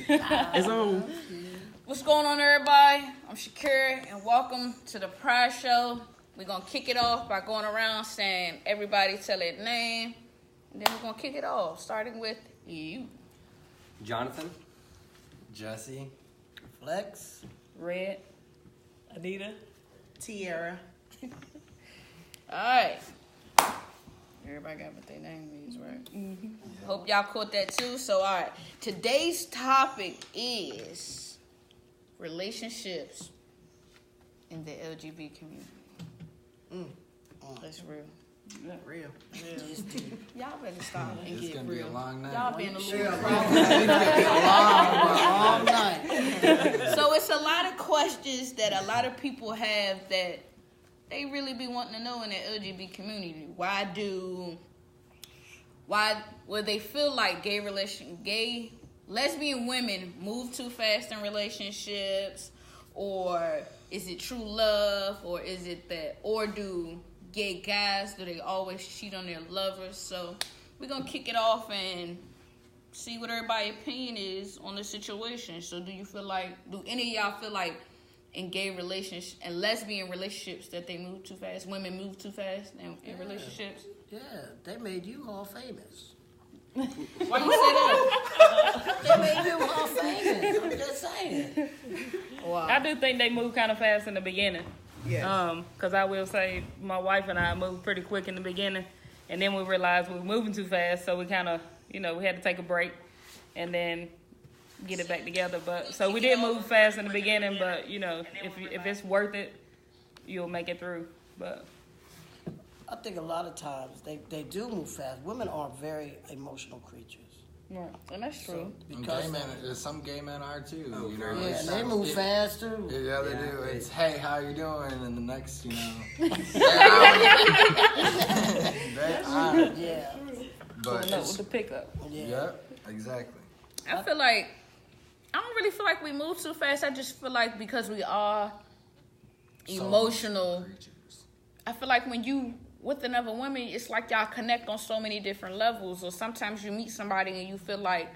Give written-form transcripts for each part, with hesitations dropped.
It's on. What's going on, everybody? I'm Shakira, and welcome to the Pride Show. We're going to kick it off by going around saying everybody tell their name, and then we're going to kick it off, starting with you. Jonathan. Jesse. Flex. Red. Anita. Tierra. All right. Everybody got what their name is, right? Mm-hmm. Yeah. Hope y'all caught that too. So, all right. Today's topic is relationships in the LGBT community. That's real. Yeah. Real. Y'all better stop and it's get gonna real. Be a long night. Y'all been a little It's gonna be a long night. So it's a lot of questions that a lot of people have that they really be wanting to know in the LGBT community. Why would they feel like lesbian women move too fast in relationships, or is it true love, or is it that, or do gay guys, do they always cheat on their lovers? So we're gonna kick it off and see what everybody's opinion is on the situation. So do any of y'all feel like in gay relationships and lesbian relationships that they move too fast, women move too fast in relationships? Yeah, they made you all famous. Why you say that? They made you all famous. I'm just saying. Wow. I do think they move kind of fast in the beginning. Yeah. Because I will say my wife and I moved pretty quick in the beginning, and then we realized we were moving too fast, so we kind of, we had to take a break and then get it back together. But so we did move fast in the beginning, but if it's worth it, you'll make it through. But I think a lot of times they do move fast. Women are very emotional creatures. Right, and that's true. Because some gay men are too. Yeah, and they move fast too. Yeah, they do. It's hey, how you doing? And the next, Yeah. But with the pickup. Yeah. Yep, exactly. I don't really feel like we move too fast. I just feel like because we are emotional, I feel like when you with another woman, it's like y'all connect on so many different levels. Or sometimes you meet somebody and you feel like,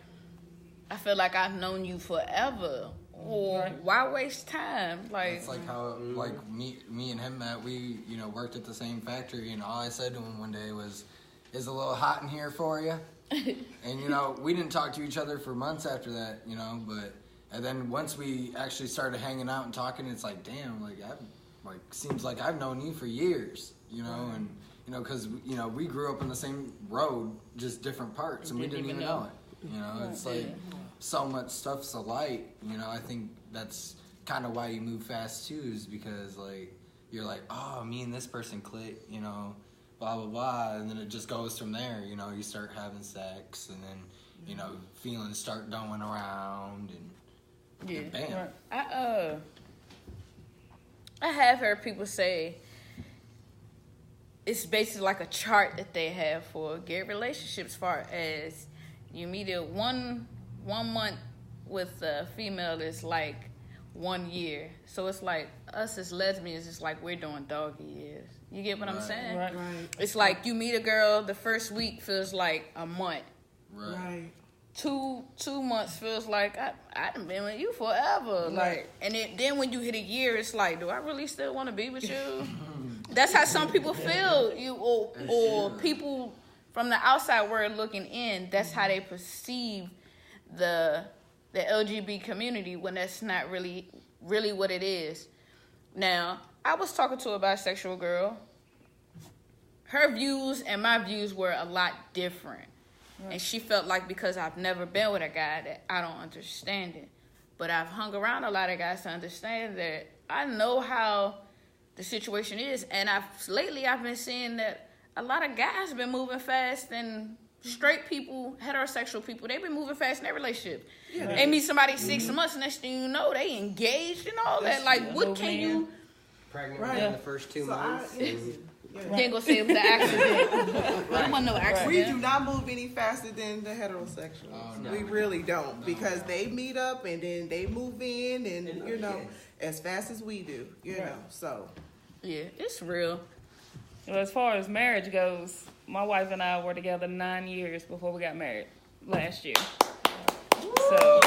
I feel like I've known you forever. Or why waste time? Like it's like how me and him met. We worked at the same factory, and all I said to him one day was, "Is it a little hot in here for you?" And we didn't talk to each other for months after that. And then once we actually started hanging out and talking, it's like, damn, seems like I've known you for years. And because we grew up on the same road, just different parts, and we didn't even know it. It's like so much stuff's alike. I think that's kind of why you move fast too, is because you're like, oh, me and this person click, blah blah blah, and then it just goes from there. You start having sex, and then feelings start going around, and bam. Right. I have heard people say it's basically like a chart that they have for gay relationships, as far as you meet it 1 month with a female is like 1 year. So it's like us as lesbians, it's like we're doing doggy years. You get what I'm saying? Right. It's like you meet a girl, the first week feels like a month. Right. 2 months feels like I done been with you forever. Like, and then when you hit a year, it's like, do I really still want to be with you? That's how some people feel. Or people from the outside world looking in, that's how they perceive the LGBT community, when that's not really what it is. Now, I was talking to a bisexual girl. Her views and my views were a lot different. Right. And she felt like because I've never been with a guy that I don't understand it. But I've hung around a lot of guys to understand that I know how the situation is. And lately I've been seeing that a lot of guys have been moving fast, and straight people, heterosexual people, they've been moving fast in their relationship. Yeah. They meet somebody 6 months, next thing you know, they engaged and all that. Like, what can you... Pregnant within the first 2 months. You ain't gonna say it was an accident. It wasn't no accident. We do not move any faster than the heterosexuals. Oh, no. We really don't, because they meet up and then they move in, and as fast as we do. So yeah, it's real. Well, as far as marriage goes, my wife and I were together 9 years before we got married last year. So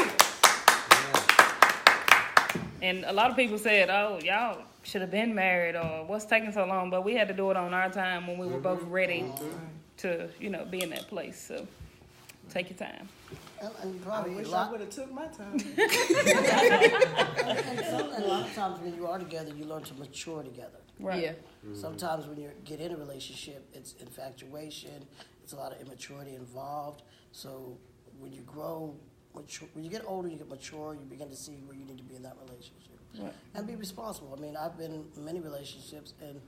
And a lot of people said, "Oh, y'all should have been married," or "What's taking so long?" But we had to do it on our time when we were both ready to, be in that place. So take your time. And I probably wish a I lot, would have took my time. and a lot of times when you are together, you learn to mature together. Right. Yeah. Sometimes when you get in a relationship, it's infatuation. It's a lot of immaturity involved. So when you grow, when you get older, you get mature. You begin to see where you need to be in that relationship and be responsible. I mean, I've been in many relationships, and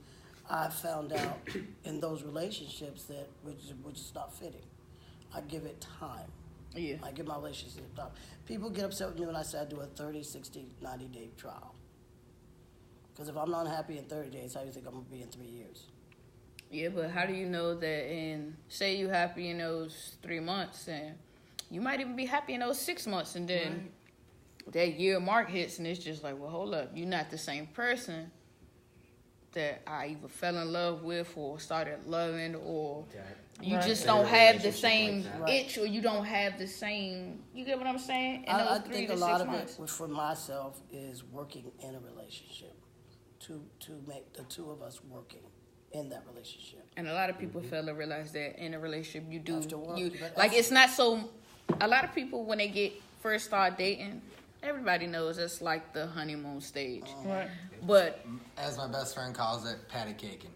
I found out in those relationships that which is not fitting. I give it time. Yeah. I give my relationship time. People get upset with me when I say I do a 30, 60, 90-day trial. Because if I'm not happy in 30 days, how do you think I'm going to be in 3 years? Yeah, but how do you know that say you happy in those 3 months, and you might even be happy in those 6 months, and then that year mark hits, and it's just like, well, hold up, you're not the same person that I either fell in love with or started loving, or you just don't have the same itch, or you don't have the same, you get what I'm saying? In those I 3 think to a 6 lot months. of it for myself is working in a relationship to make the two of us working in that relationship. And a lot of people fail to realize that in a relationship you do Have to work. it's not so. A lot of people when they first start dating, everybody knows it's like the honeymoon stage. Right. But As my best friend calls it, patty caking.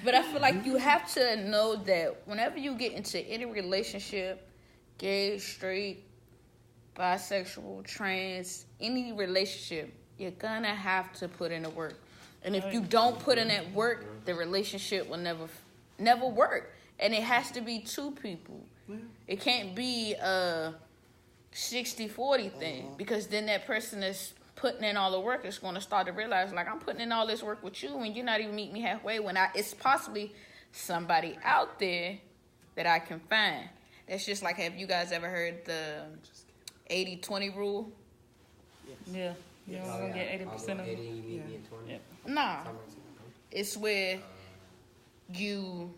but I feel like you have to know that whenever you get into any relationship, gay, straight, bisexual, trans, any relationship, you're gonna have to put in the work. And if you don't put in that work, the relationship will never work. And it has to be two people. It can't be a 60-40 thing, because then that person that's putting in all the work is going to start to realize, like, I'm putting in all this work with you and you're not even meeting me halfway, when it's possibly somebody out there that I can find. That's just like, have you guys ever heard the 80-20 rule? Yeah. You don't want to get 80% of 80, you meet me at 20. Yep. Nah. It's where you,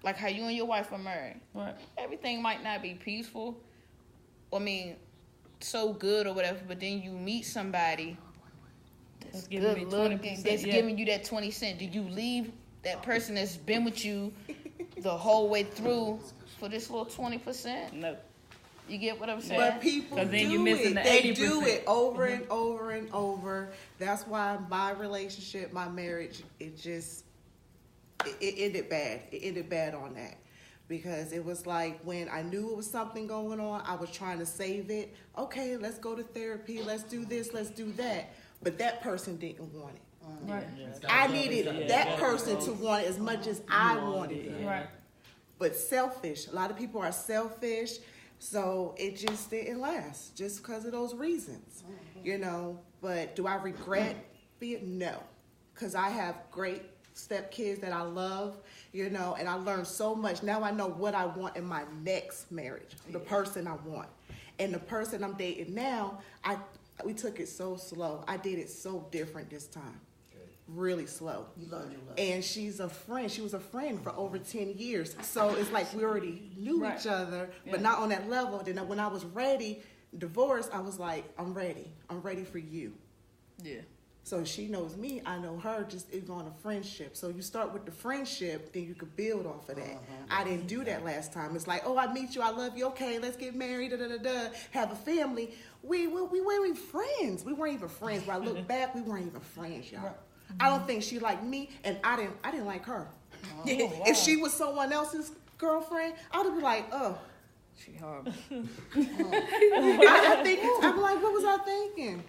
like how you and your wife are married. Right. Everything might not be peaceful, so good or whatever, but then you meet somebody that's giving me good looking, 20%, that's giving you that 20 cents. Do you leave that person that's been with you the whole way through for this little 20%? No. You get what I'm saying? But people do then you're missing it. the They 80%. do it over and over and over. That's why my relationship, my marriage, it ended bad. It ended bad on that. Because it was like, when I knew it was something going on, I was trying to save it. Okay, let's go to therapy. Let's do this. Let's do that. But that person didn't want it. Right. I needed that person to want it as much as I wanted it. Right. But selfish. A lot of people are selfish. So it just didn't last just because of those reasons, But do I regret being? No. Because I have great stepkids that I love, and I learned so much. Now I know what I want in my next marriage, the person I want. And the person I'm dating now, we took it so slow. I did it so different this time. Really slow. You learned your lesson. And she's a friend. She was a friend for over 10 years. So it's like we already knew each other, but not on that level. Then when I was ready, divorced, I was like, I'm ready. I'm ready for you. Yeah. So she knows me, I know her, just even on a friendship. So you start with the friendship, then you could build off of that. I didn't do that last time. It's like, oh, I meet you, I love you, okay, let's get married, have a family. We weren't even friends. We weren't even friends. When I look back, we weren't even friends, y'all. I don't think she liked me, and I didn't like her. Wow. If she was someone else's girlfriend, I would be like, oh. She horrible. I'm like, what was I thinking?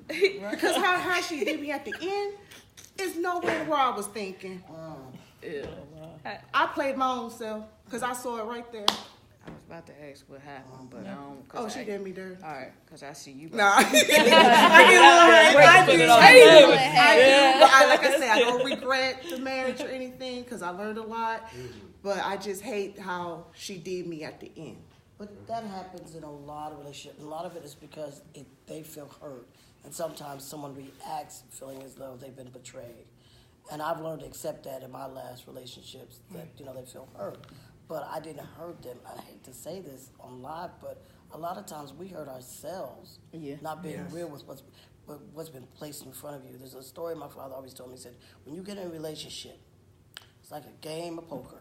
Because how she did me at the end is nowhere where I was thinking. Yeah. I played my own self because I saw it right there. I was about to ask what happened, but I don't. Oh, she did me dirty. All right, because I see you. Nah. I do. Like I said, I don't regret the marriage or anything because I learned a lot. But I just hate how she did me at the end. But that happens in a lot of relationships. A lot of it is because they feel hurt. And sometimes someone reacts feeling as though they've been betrayed. And I've learned to accept that in my last relationships, that, they feel hurt. but I didn't hurt them. I hate to say this on live, but a lot of times we hurt ourselves, not being real with what's been placed in front of you. There's a story my father always told me. He said, when you get in a relationship, it's like a game of poker.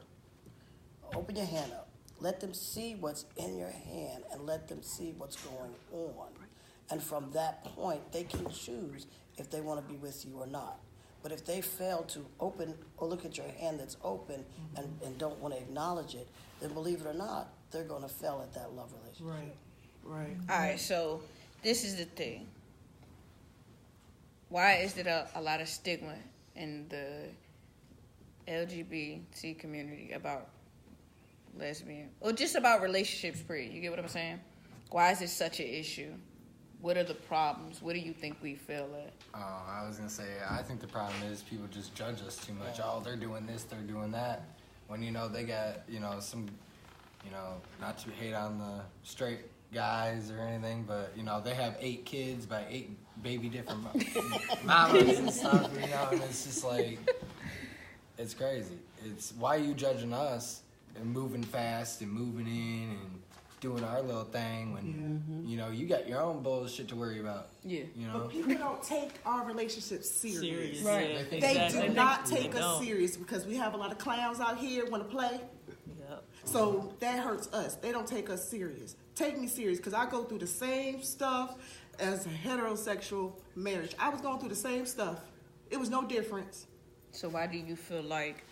Open your hand up. Let them see what's in your hand and let them see what's going on. And from that point, they can choose if they want to be with you or not. But if they fail to open or look at your hand that's open and don't want to acknowledge it, then believe it or not, they're going to fail at that love relationship. Right. All right, so this is the thing. Why is there a lot of stigma in the LGBT community about lesbian, or just about relationships, period? You get what I'm saying? Why is it such an issue? What are the problems? What do you think we fail at? Oh, I was gonna say, I think the problem is people just judge us too much. Oh, they're doing this, they're doing that. When, they got, some, not to hate on the straight guys or anything, but, they have 8 kids by 8 baby different mamas and stuff, and it's just like, it's crazy. It's, why are you judging us and moving fast and moving in and doing our little thing when, you got your own bullshit to worry about. Yeah. But people don't take our relationships serious. Right. They do not take us serious because we have a lot of clowns out here want to play. Yep. So that hurts us. They don't take us serious. Take me serious because I go through the same stuff as a heterosexual marriage. I was going through the same stuff. It was no difference. So why do you feel like,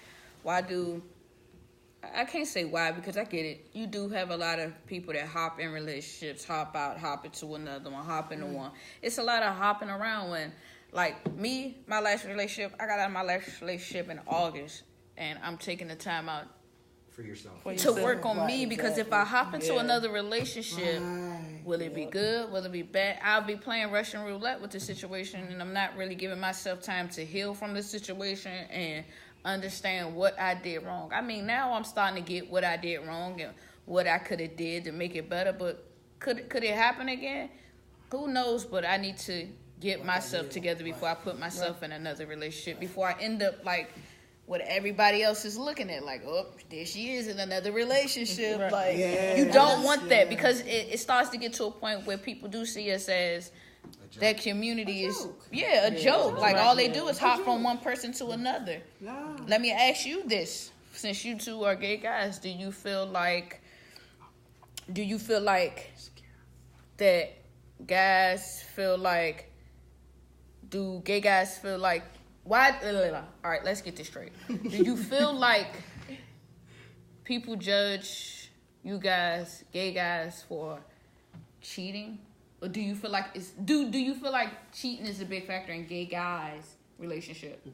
I can't say why because I get it. You do have a lot of people that hop in relationships, hop out, hop into another one, hop into one. It's a lot of hopping around when, like me, my last relationship, I got out of my last relationship in August and I'm taking the time out For yourself. to work on me because if I hop into another relationship, will it be good? Will it be bad? I'll be playing Russian roulette with the situation and I'm not really giving myself time to heal from the situation and understand what I did wrong. I mean, now I'm starting to get what I did wrong and what I could have did to make it better, but could it happen again? Who knows, but I need to get myself together before I put myself in another relationship, before I end up like what everybody else is looking at, like, oh, there she is in another relationship. Right. Like, you don't want that because it starts to get to a point where people do see us as that community is a joke. Like all they do is hop from one person to another. No. Let me ask you this: since you two are gay guys, do you feel like that guys feel like? Do gay guys feel like? Why? All right, let's get this straight. Do you feel like people judge you guys, gay guys, for cheating? Or do you feel like do you feel like cheating is a big factor in gay guys' relationship?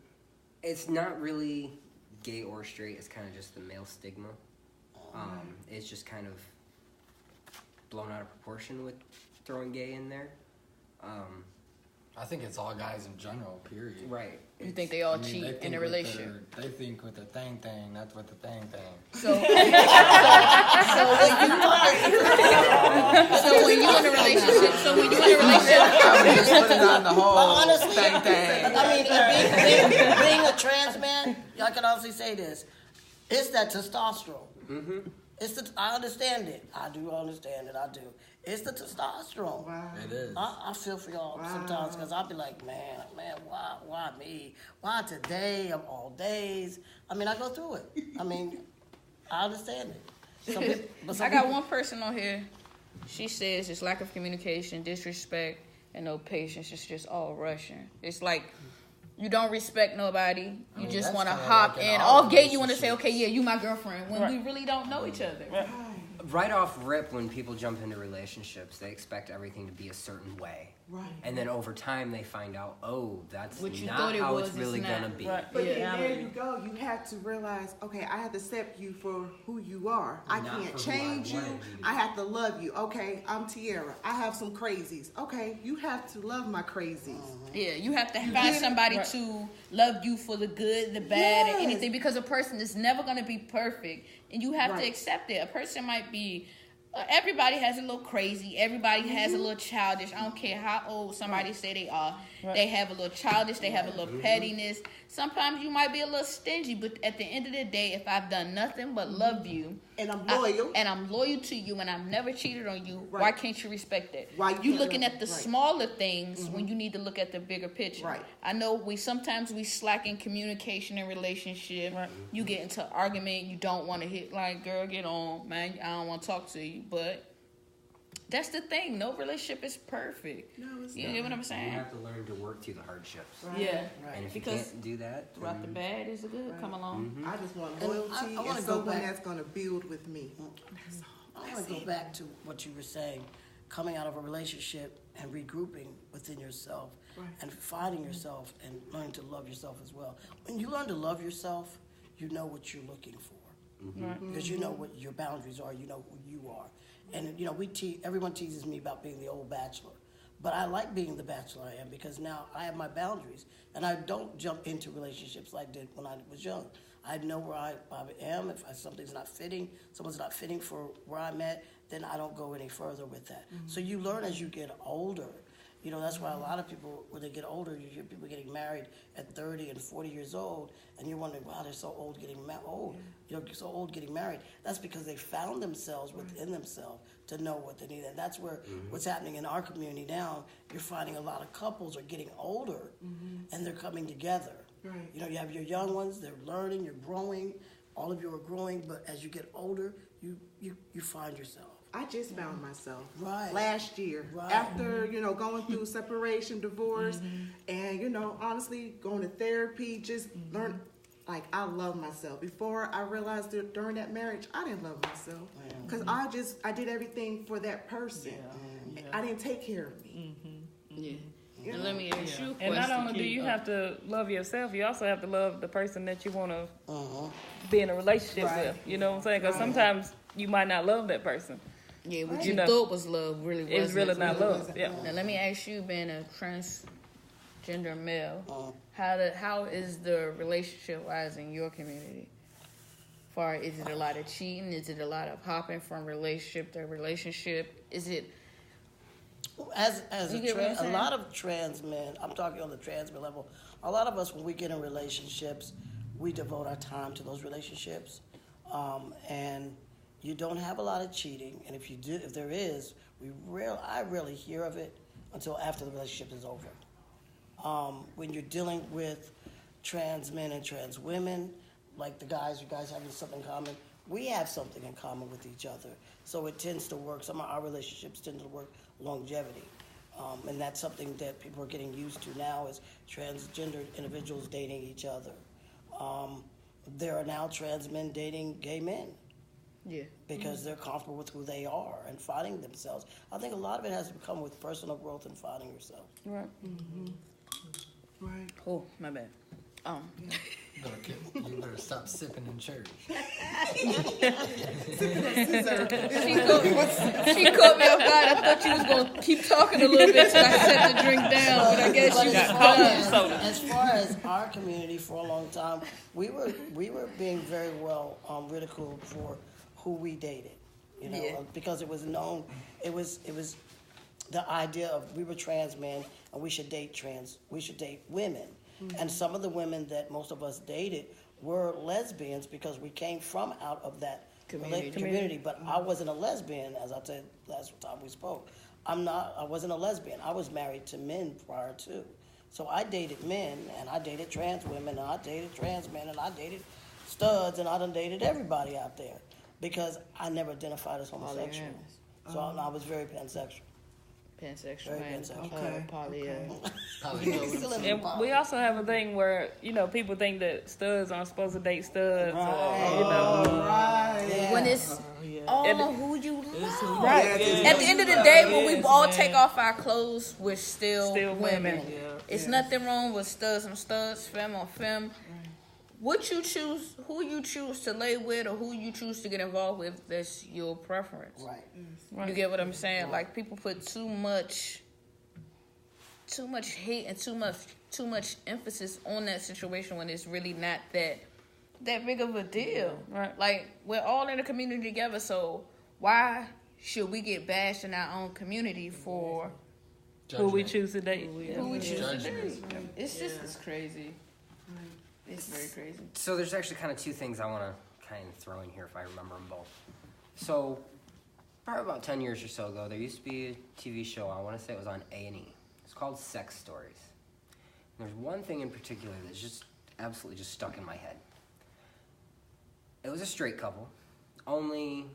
It's not really gay or straight. It's kind of just the male stigma. It's just kind of blown out of proportion with throwing gay in there. I think it's all guys in general, period. Right. You think they all cheat in a relationship? They think with the thing, that's what the thing. So when you in a relationship, I'm just putting on the whole Honestly, thing. I mean, being a trans man, I can honestly say this: it's that testosterone. Mm-hmm. I understand it. I do understand it. I do. It's the testosterone. Wow. It is. I feel for y'all sometimes because I'll be like, man, why me? Why today of all days? I mean, I go through it. I mean, I understand it. I got one person on here. She says it's lack of communication, disrespect, and no patience. It's just all Russian. It's like you don't respect nobody. You just want to hop in. All gay, you want to say, okay, yeah, you my girlfriend, when we really don't know each other. Right off rip, when people jump into relationships, they expect everything to be a certain way. Right. And then over time, they find out, oh, that's What you not thought it how was, it's really it's going to not. be. Right. But Yeah. there you go. You have to realize, okay, I have to accept you for who you are. I Not can't for who I change you. wanted you to be. I have to love you. Okay, I'm Tiara. I have some crazies. Okay, you have to love my crazies. Yeah, you have to find somebody to love you for the good, the bad, and Yes. anything, because a person is never going to be perfect, and you have to Right. accept it. A person might be, everybody has a little crazy, everybody has a little childish. I don't care how old somebody say they are. They have a little childish, they have a little pettiness. Sometimes you might be a little stingy, but at the end of the day, if I've done nothing but love you, and I'm loyal, and I'm loyal to you, and I've never cheated on you, why can't you respect that? Why you looking at the smaller things when you need to look at the bigger picture? Right. I know we slack in communication and relationship. Right. You get into argument, you don't want to hit like, girl, get on, man. I don't want to talk to you, but. That's the thing. No relationship is perfect. No, it's not. You get what I'm saying? You have to learn to work through the hardships. Right. Yeah. Right. And if you can't do that, throughout the bad is the good. Come along. Mm-hmm. I just want loyalty and someone that's going to build with me. I want to go back to what you were saying, coming out of a relationship and regrouping within yourself and finding yourself and learning to love yourself as well. When you learn to love yourself, you know what you're looking for. Mm-hmm. Because you know what your boundaries are, you know who you are. And, you know, everyone teases me about being the old bachelor. But I like being the bachelor I am because now I have my boundaries. And I don't jump into relationships like I did when I was young. I know where I am. If someone's not fitting for where I'm at, then I don't go any further with that. Mm-hmm. So you learn as you get older. You know, that's why a lot of people, when they get older, you hear people getting married at 30 and 40 years old, and you're wondering, wow, they're so old getting married. That's because they found themselves within themselves to know what they need. And that's where what's happening in our community now, you're finding a lot of couples are getting older, and they're coming together. Right. You know, you have your young ones, they're learning, you're growing, all of you are growing, but as you get older, you find yourself. I just found myself last year after, you know, going through separation, divorce, and, you know, honestly, going to therapy, just learn, like, I love myself. Before I realized that during that marriage, I didn't love myself because I did everything for that person. Yeah. I didn't take care of me. Yeah. And let me ask you a question. And not only do you have to love yourself, you also have to love the person that you want to be in a relationship with. You know what I'm saying? Because sometimes you might not love that person. Yeah, what you thought was love really wasn't. It's really not love. Yeah. Now let me ask you, being a transgender male, how is the relationship wise in your community? Is it a lot of cheating? Is it a lot of hopping from relationship to relationship? Is it a lot of trans men? I'm talking on the trans men level. A lot of us, when we get in relationships, we devote our time to those relationships, and you don't have a lot of cheating, and if there is, I rarely hear of it until after the relationship is over. When you're dealing with trans men and trans women, like you guys have something in common. We have something in common with each other, so it tends to work. Some of our relationships tend to work longevity, and that's something that people are getting used to now is transgender individuals dating each other. There are now trans men dating gay men. Yeah, because they're comfortable with who they are and finding themselves. I think a lot of it has to come with personal growth and finding yourself. Right. Right. Oh, my bad. You better stop sipping in church. She caught me off guard. I thought you was going to keep talking a little bit till I set the drink down, but I guess you got as far as our community, for a long time, we were being very well ridiculed for who we dated, you know, because it was known, it was the idea of we were trans men and we should date women. And some of the women that most of us dated were lesbians because we came from out of that community. But I wasn't a lesbian, as I said last time we spoke. I wasn't a lesbian. I was married to men prior to. So I dated men, and I dated trans women, and I dated trans men, and I dated studs, and I done dated everybody out there because I never identified as homosexual. So I was very pansexual. Pansexual. Okay. Poly. And we also have a thing where, you know, people think that studs aren't supposed to date studs. Right. Or, you know. Right. When it's who you love. Right. At the end of the day, when we all take off our clothes, we're still women. Yeah. It's nothing wrong with studs on studs, femme on femme. What you choose, who you choose to lay with, or who you choose to get involved with, that's your preference. Right. You get what I'm saying? Like, people put too much hate and too much emphasis on that situation when it's really not that big of a deal. Right. Like, we're all in a community together, so why should we get bashed in our own community for who we choose to date? Who we choose to date? It's crazy. It's very crazy. So there's actually kind of two things I want to kind of throw in here if I remember them both. So probably about 10 years or so ago, there used to be a TV show, I want to say it was on A&E. It's called Sex Stories. And there's one thing in particular that's just absolutely just stuck in my head. It was a straight couple, only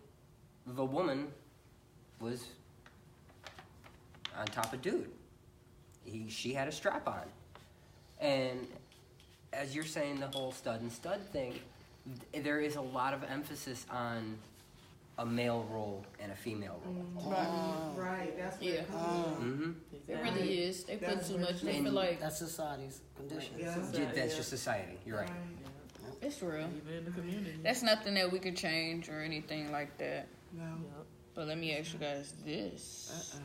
the woman was on top of dude. She had a strap on. And as you're saying, the whole stud and stud thing, there is a lot of emphasis on a male role and a female role. Right. That's what Yeah. it comes It really is. They put That's too what much. They and feel like That's society's condition. Yeah. That's just society. You're right. it's real. Even in the community. That's nothing that we could change or anything like that. No. But let me ask you guys this.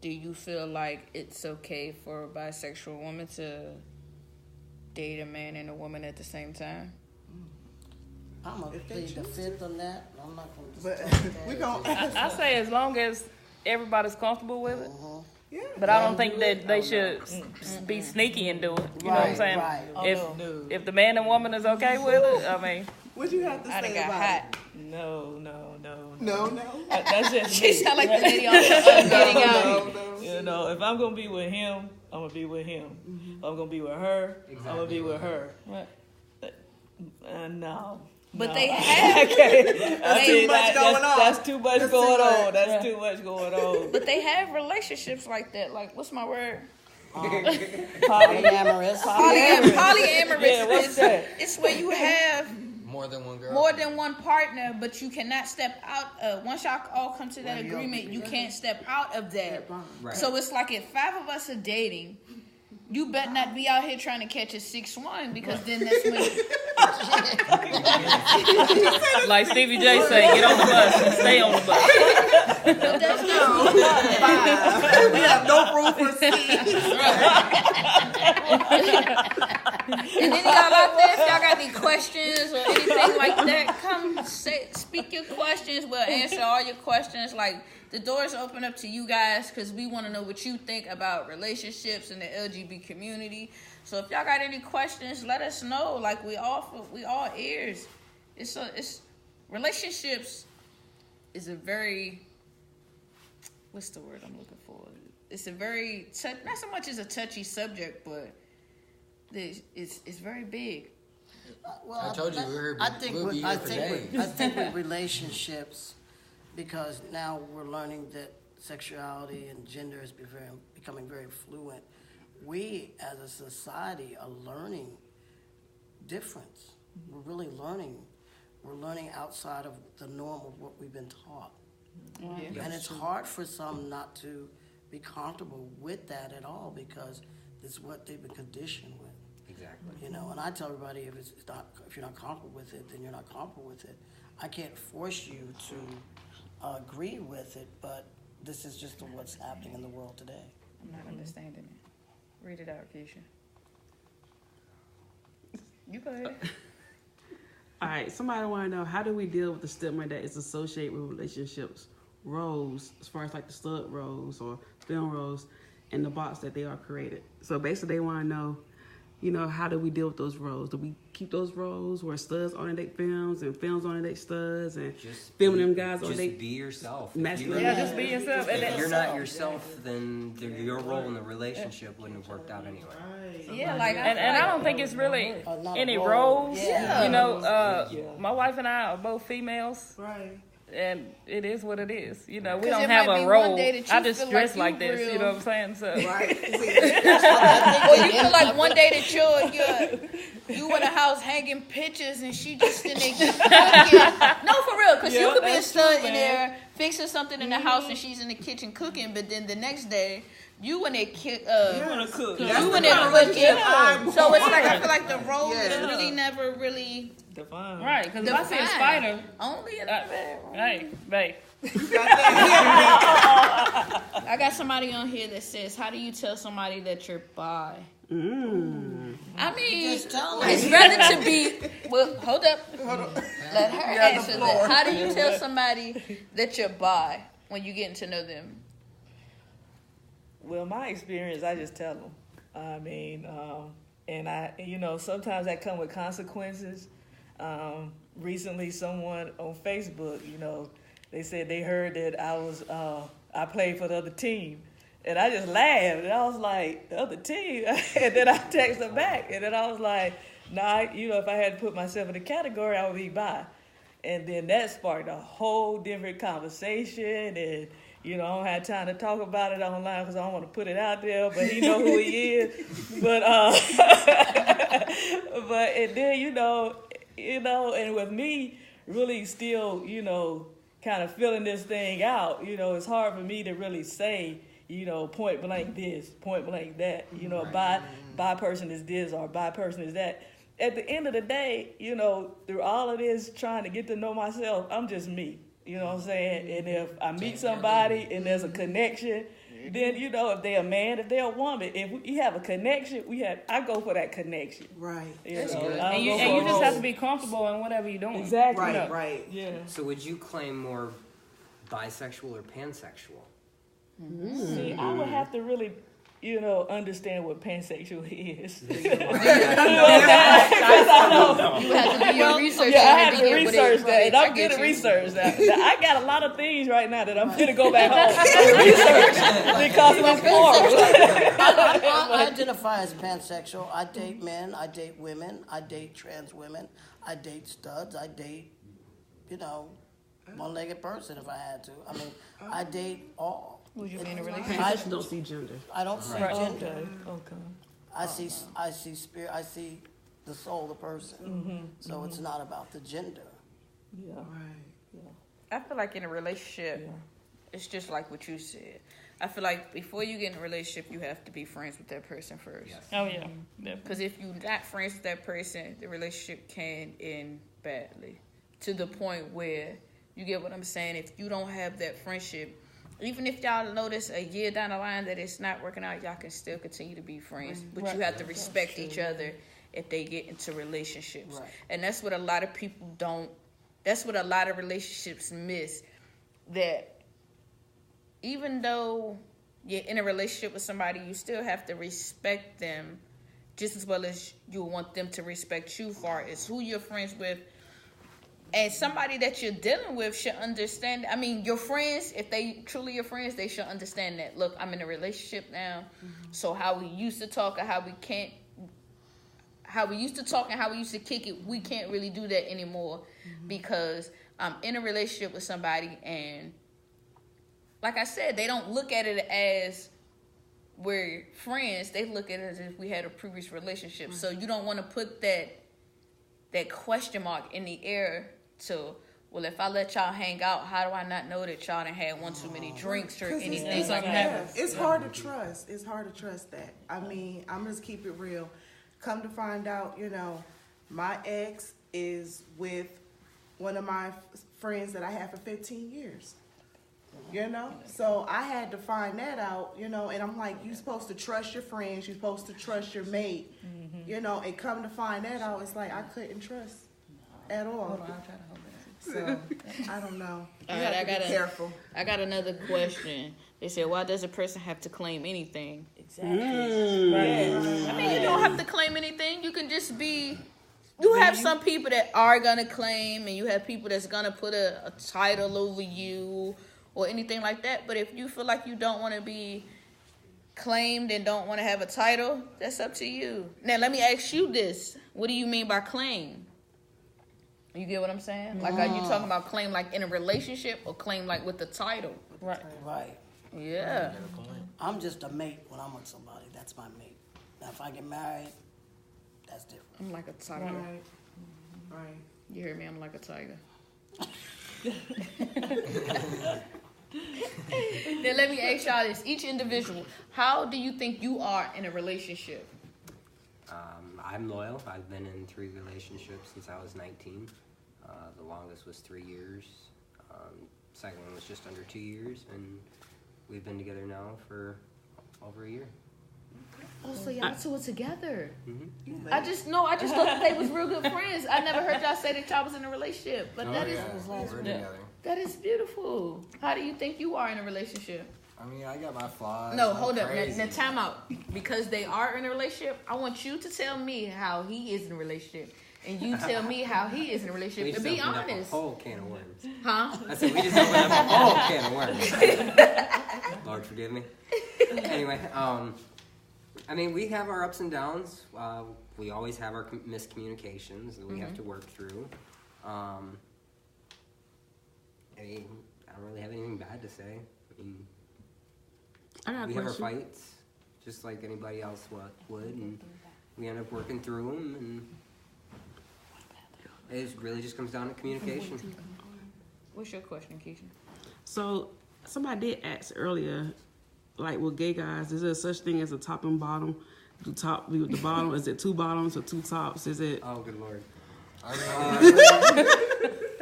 Do you feel like it's okay for a bisexual woman to date a man and a woman at the same time? I'm gonna If they plead the choose fifth on that. I'm not gonna. But we gonna. I say as long as everybody's comfortable with it. Yeah. But I don't think that they should be sneaky and do it. You know what I'm saying? Right. If the man and woman is okay with it, I mean, What you have to I done say got about hot. no. it? No. That's just She me. sound like the lady on getting out. No. You know, if I'm gonna be with him, I'm gonna be with him. If I'm gonna be with her, I'm gonna be with her. What? No. But No. they have, That's too much going on. That's too much That's going too on. much. That's too much going on. but they have relationships like that. Like, what's my word? Polyamorous. Polyamorous. Yeah, what's that? It's where you have More than one girl. more than one partner, but you cannot step out. Once y'all all come to that agreement, you can't step out of that. Right. So it's like if 5 of us are dating, you better not be out here trying to catch a 6-1 because then that's when Like Stevie J say, get on the bus and stay on the bus. We have no room for Steve. And then y'all out there, if y'all got any questions or anything like that, come speak your questions. We'll answer all your questions. Like, the doors open up to you guys because we want to know what you think about relationships in the LGBT community. So if y'all got any questions, let us know. Like, we all ears. It's relationships is a very, what's the word I'm looking for? It's a very not so much as a touchy subject, but it's very big. Well, I told you we were. I think we'll be here for days. I think with relationships, because now we're learning that sexuality and gender is becoming very fluent. We, as a society, are learning difference. We're really learning. We're learning outside of the norm of what we've been taught. Yeah. And it's hard for some not to be comfortable with that at all because it's what they've been conditioned with. Exactly. You know, and I tell everybody if you're not comfortable with it, then you're not comfortable with it. I can't force you to agree with it, but this is just what's happening in the world today. I'm not understanding it. Read it out, Keisha. You go ahead. All right, somebody want to know, how do we deal with the stigma that is associated with relationships roles, as far as like the stud roles or film roles, in the box that they are created? So basically, they want to know, you know, how do we deal with those roles? Do we keep those roles where studs on date films and films on date studs and filming them guys on Just date? be yourself. masculine? Yeah, just be yourself. And If you're not yourself, then your role in the relationship wouldn't have worked out anyway. Yeah, like And I don't think it's really Not a any role. roles. Yeah. You know, my wife and I are both females, Right. and it is what it is. You know, we 'Cause don't it have might a be role. one day that you I just feel dress like like you this. You real. know what I'm saying? So Right. Or you feel like one day that you in the house hanging pictures and she just in there cooking. No, for real, because you could be a that's stud true, in man. there fixing something in the house and she's in the kitchen cooking, but then the next day you in there wanna cook. you in there cooking. So it's like I feel like the role is Yeah. really never really Define. Right, because if I see a defined. spider, Only in the bedroom. hey, babe. I got somebody on here that says, "How do you tell somebody that you're bi?" I mean, Just tell them. it's rather to be. Well, hold up. Let her answer that. How do you tell somebody that you're bi when you getting to know them? Well, my experience, I just tell them. I mean, And sometimes that come with consequences. Recently, someone on Facebook, they said they heard that I played for the other team. And I just laughed, and I was like, the other team? And then I texted them back, and then I was like, nah, if I had to put myself in a category, I would be bi. And then that sparked a whole different conversation, and, I don't have time to talk about it online because I don't want to put it out there, but he know who he is. But, and then, and with me really still, kind of filling this thing out, it's hard for me to really say, point blank this, point blank that, bi person is this or bi person is that. At the end of the day, through all of this trying to get to know myself, I'm just me. You know what I'm saying? And if I meet somebody and there's a connection, then, if they're a man, if they're a woman, if we have a connection, I go for that connection. Right. That's good. And you just have to be comfortable in whatever you're doing. Exactly. Right. Yeah. So would you claim more bisexual or pansexual? See, I would have to really, understand what pansexual is. You have to do your research. Yeah, I have to research that, and I'm good at research that. I got a lot of things right now that I'm going to go back home and research because of this forum. I identify as pansexual. I date men, I date women, I date trans women, I date studs, I date, one-legged person if I had to. I mean, I date all. Would you mean a relationship? I don't see gender. I don't see gender. Okay. I see spirit. I see the soul, the person. So it's not about the gender. Yeah. Right. I feel like in a relationship, it's just like what you said. I feel like before you get in a relationship, you have to be friends with that person first. Yes. Oh, yeah. Because if you're not friends with that person, the relationship can end badly. To the point where, you get what I'm saying? If you don't have that friendship, even if y'all notice a year down the line that it's not working out, y'all can still continue to be friends. But you have to respect each other if they get into relationships. Right. And that's what a lot of people don't, that's what a lot of relationships miss. That even though you're in a relationship with somebody, you still have to respect them just as well as you want them to respect you, far as who you're friends with. And somebody that you're dealing with should understand. I mean, your friends, if they truly your friends, they should understand that. Look, I'm in a relationship now, so how we used to talk or how we used to talk and how we used to kick it, we can't really do that anymore because I'm in a relationship with somebody, and like I said, they don't look at it as we're friends. They look at it as if we had a previous relationship. So you don't want to put that question mark in the air to, well, if I let y'all hang out, how do I not know that y'all done had one too many drinks or anything like that? It's hard to trust. It's hard to trust that. I mean, I'm just keep it real. Come to find out, my ex is with one of my friends that I had for 15 years. So I had to find that out, and I'm like, you're supposed to trust your friends, you're supposed to trust your mate, and come to find that out, it's like I couldn't trust at all. So I don't know. All right, be careful. I got another question. They said, why does a person have to claim anything? Exactly. I mean, you don't have to claim anything. You can just be. You have some people that are gonna claim, and you have people that's gonna put a title over you or anything like that. But if you feel like you don't want to be claimed and don't want to have a title, that's up to you. Now, let me ask you this. What do you mean by claim? You get what I'm saying? Like, are you talking about claim like in a relationship or claim like with the title? Right. Right. Yeah. I'm just a mate when I'm with somebody. That's my mate. Now, if I get married, that's different. I'm like a tiger. Right. You hear me? I'm like a tiger. Then let me ask y'all this. Each individual, how do you think you are in a relationship? I'm loyal. I've been in 3 relationships since I was 19. The longest was 3 years. Second one was just under 2 years, and we've been together now for over a year. Oh, so y'all two are together. Mm-hmm. I just thought that they was real good friends. I never heard y'all say that y'all was in a relationship. But We're together. that is beautiful. How do you think you are in a relationship? I mean, I got my flaws. No, I'm hold up. crazy. Now, time out. Because they are in a relationship, I want you to tell me how he is in a relationship. And you tell me how he is in a We relationship. just And be opened up honest. a whole can of worms. Huh? I said we just opened up a whole can of worms. Lord forgive me. Anyway, I mean, we have our ups and downs. We always have our miscommunications that we have to work through. I mean, I don't really have anything bad to say. I mean, I got a we have our question. fights, just like anybody else would, and we end up working through them, and it really just comes down to communication. What's your question, Keisha? So somebody did ask earlier, like with gay guys, is there such thing as a top and bottom? The top be with the bottom. Is it two bottoms or two tops? Is it? Oh, good Lord.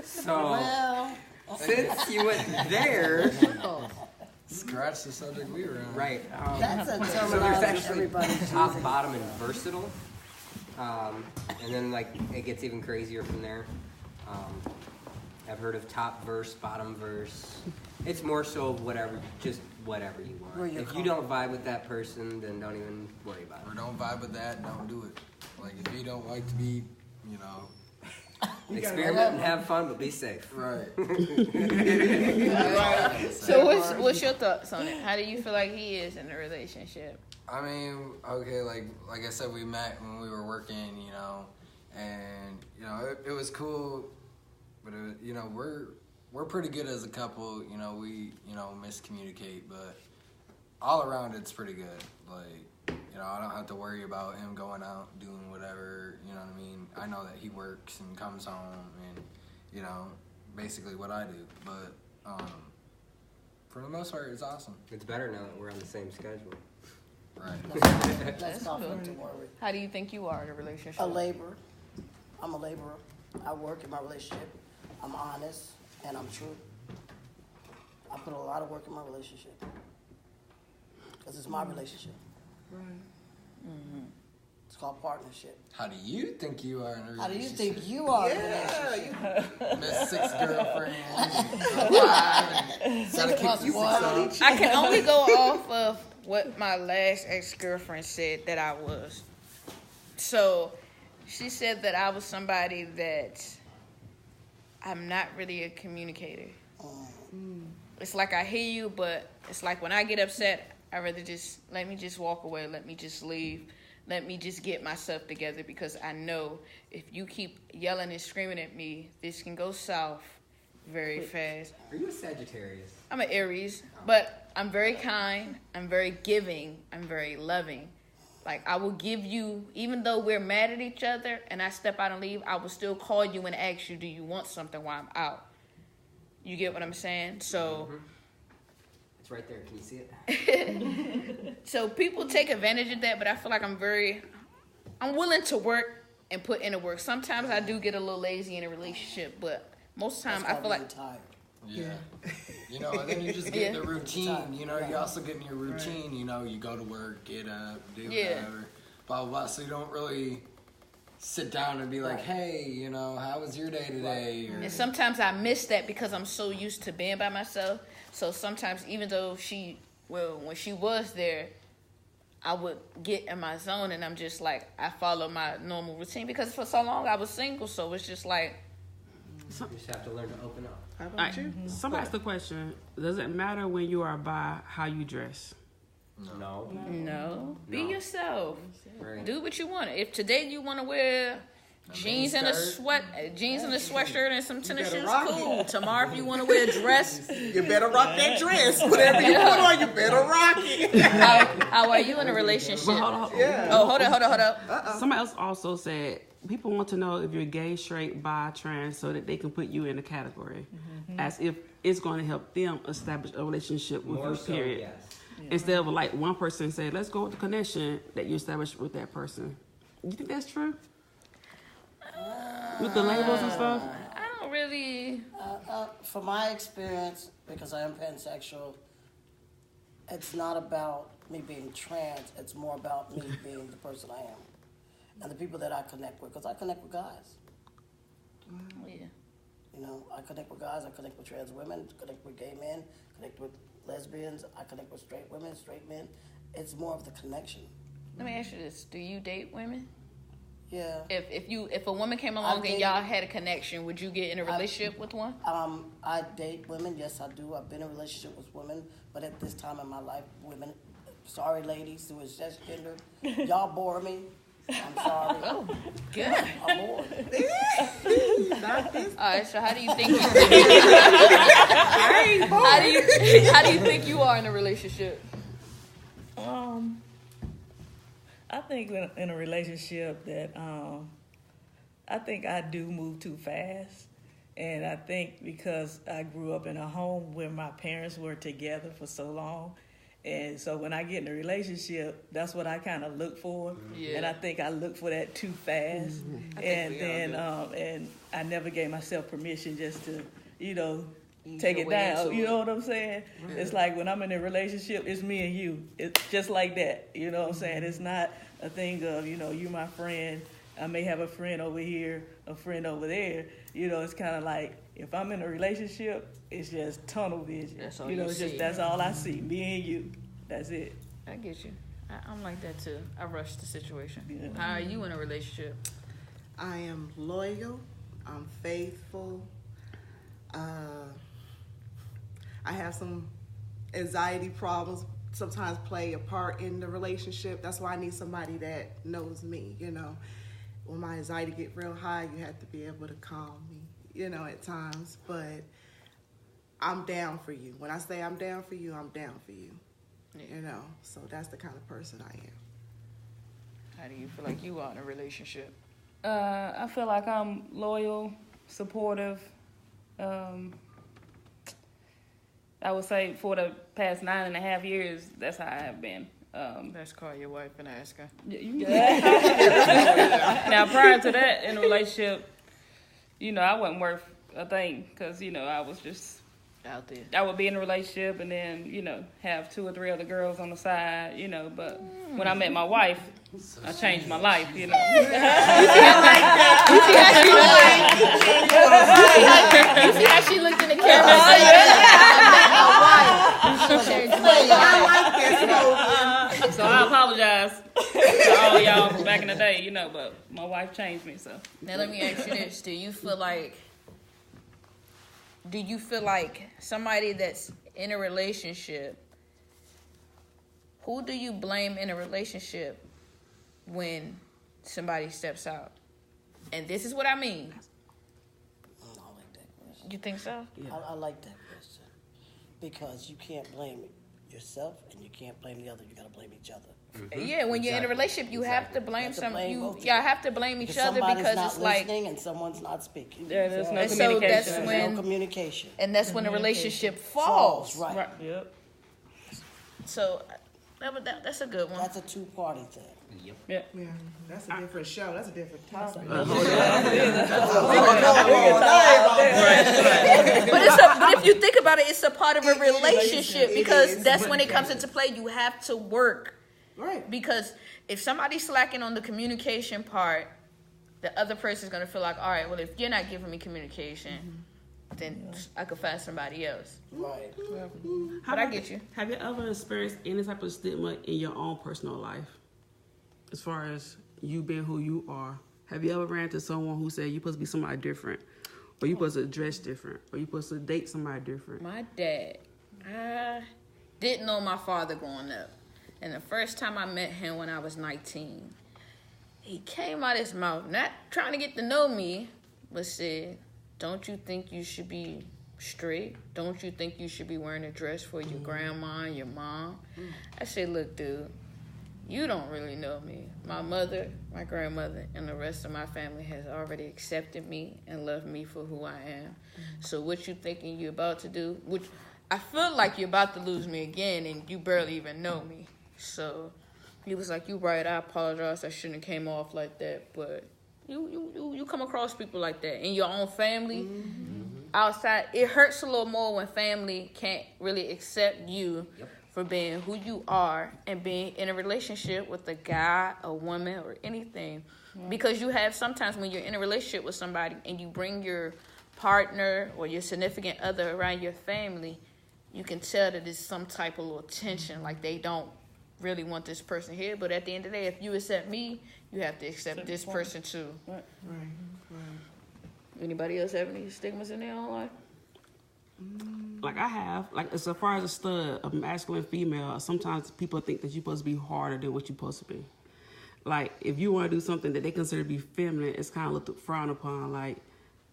So, Well, since you went there, Scratch the subject we were on. right, that's a so there's terminology actually everybody's top, using. bottom, and versatile. And then, like, it gets even crazier from there. I've heard of top verse, bottom verse. It's more so of whatever, just whatever you Where want. you're If you don't vibe with that person, then don't even worry about Or it. don't vibe with that, don't do it. Like, if you don't like to be, you know, Experiment and have fun, but be safe. right. So what's your thoughts on it? How do you feel like he is in a relationship? I mean, okay, like I said, we met when we were working, you know, and you know it was cool, but it was, you know we're pretty good as a couple. You know we miscommunicate, but all around it's pretty good. Like you know I don't have to worry about him going out doing whatever. You know what I mean? I know that he works and comes home and you know basically what I do, but for the most part it's awesome. It's better now that we're on the same schedule. Right. That's nothing to worry. How do you think you are in a relationship? A laborer. I'm a laborer. I work in my relationship. I'm honest and I'm true. I put a lot of work in my relationship because it's my relationship. It's called partnership. How do you think you are in a relationship? How do you think you are in a relationship? Miss six girlfriends. Gotta kick plus you one. out. I can only go off of what my last ex-girlfriend said that I was. So she said that I was somebody that I'm not really a communicator. It's like I hear you, but it's like when I get upset, I rather just let me just walk away, let me just leave, let me just get myself together because I know if you keep yelling and screaming at me, this can go south very fast. Are you a Sagittarius? I'm an Aries, but I'm very kind, I'm very giving, I'm very loving. Like, I will give you, even though we're mad at each other and I step out and leave, I will still call you and ask you, do you want something while I'm out? You get what I'm saying? So, It's right there. Can you see it? so people take advantage of that, but I feel like I'm willing to work and put in the work. Sometimes I do get a little lazy in a relationship, but most of the time I feel like tired. Yeah. You know, and then you just get in the routine. You know, you also get in your routine. You know, you go to work, get up, do whatever, blah, blah, blah. So you don't really sit down and be like, hey, you know, how was your day today? Or, and sometimes I miss that because I'm so used to being by myself. So sometimes, even though when she was there, I would get in my zone and I'm just like, I follow my normal routine because for so long I was single. So it's just like, You just have to learn to open up. How All about right, you? somebody asked the question: does it matter when you are bi how you dress? No. no, be No. yourself. Right. Do what you want. If today you want to wear jeans and a sweatshirt and some tennis better shoes, rock cool. Tomorrow, if you want to wear a dress, You better rock that dress. Whatever you put on, you better rock it. how are you in a relationship? But hold on. Yeah. Oh, hold up. Somebody else also said people want to know if you're gay, straight, bi, trans, so that they can put you in a category, as if it's going to help them establish a relationship with More you. so, Period. yes. Instead of like one person say, "Let's go with the connection that you established with that person." You think that's true? With the labels and stuff. I don't really. From my experience, because I am pansexual, it's not about me being trans. It's more about me being the person I am. And the people that I connect with, because I connect with guys. Yeah. You know, I connect with guys, I connect with trans women, connect with gay men, connect with lesbians. I connect with straight women, straight men. It's more of the connection. Let me ask you this: do you date women? Yeah. If a woman came along and y'all had a connection, would you get in a relationship with one? I date women. Yes, I do. I've been in a relationship with women, but at this time in my life, women. Sorry, ladies, who is cisgender. Y'all bore me. I'm sorry. Oh, good. I'm bored. All right. So how do you think? How do you think you are in a relationship? I think in a relationship that I think I do move too fast. And I think because I grew up in a home where my parents were together for so long. And so when I get in a relationship, that's what I kind of look for. Yeah. And I think I look for that too fast. And then and I never gave myself permission just to, take it down. You know what I'm saying? Right. It's like when I'm in a relationship, it's me and you. It's just like that. You know what I'm saying? It's not a thing of, you my friend. I may have a friend over here, a friend over there. It's kind of like if I'm in a relationship, it's just tunnel vision. That's all it's just that's all I see. Me and you. That's it. I get you. I'm like that too. I rush the situation. Yeah. How are you in a relationship? I am loyal. I'm faithful. I have some anxiety problems sometimes play a part in the relationship. That's why I need somebody that knows me, When my anxiety get real high, you have to be able to calm me, at times. But I'm down for you. When I say I'm down for you, I'm down for you. Yeah. So that's the kind of person I am. How do you feel like you are in a relationship? I feel like I'm loyal, supportive. I would say for the past 9.5 years, that's how I have been. Let's call your wife and ask her. Now, prior to that, in a relationship, I wasn't worth a thing because, I was just out there. I would be in a relationship and then, have 2 or 3 other girls on the side, but when I met my wife, I changed my life, You see how she looked in the camera and said, I met my wife. She changed my life. So I apologize to all y'all from back in the day, but my wife changed me, so. Now let me ask you this. Do you feel like somebody that's in a relationship, who do you blame in a relationship when somebody steps out? And this is what I mean. I like that question. You think so? Yeah. I like that question. Because you can't blame yourself and you can't blame the other. You got to blame each other. Mm-hmm. Yeah, when you're in a relationship, you have to blame have to blame each other because it's like listening and someone's not speaking. Yeah, there's no communication. So that's when no communication, and that's when the relationship falls. Right. Yep. So that's a good one. That's a 2-party thing. Yep. Yeah, that's a different show. That's a different topic. But if you think about it, it's a part of a relationship because that's when it comes into play. You have to work. Right. Because if somebody's slacking on the communication part, the other person's going to feel like, all right, well, if you're not giving me communication, then I could find somebody else. Right. But I get you. Have you ever experienced any type of stigma in your own personal life? As far as you being who you are, have you ever ran into someone who said you're supposed to be somebody different, or you're supposed to dress different, or you're supposed to date somebody different? My dad, I didn't know my father growing up. And the first time I met him when I was 19, he came out his mouth, not trying to get to know me, but said, don't you think you should be straight? Don't you think you should be wearing a dress for your grandma and your mom? I said, look, dude, you don't really know me. My mother, my grandmother, and the rest of my family has already accepted me and loved me for who I am. So what you thinking you're about to do, which I feel like you're about to lose me again and you barely even know me. So he was like, you right, I apologize. I shouldn't have came off like that. But you come across people like that in your own family. Outside, it hurts a little more when family can't really accept you for being who you are and being in a relationship with a guy, a woman, or anything. Because you have sometimes when you're in a relationship with somebody and you bring your partner or your significant other around your family, you can tell that there's some type of little tension, like they don't really want this person here. But at the end of the day, if you accept me, you have to accept this person too. Right. Anybody else have any stigmas in their own life? Like I have, like as far as a stud, a masculine female, sometimes people think that you're supposed to be harder than what you're supposed to be. Like if you want to do something that they consider to be feminine, it's kind of looked frowned upon. Like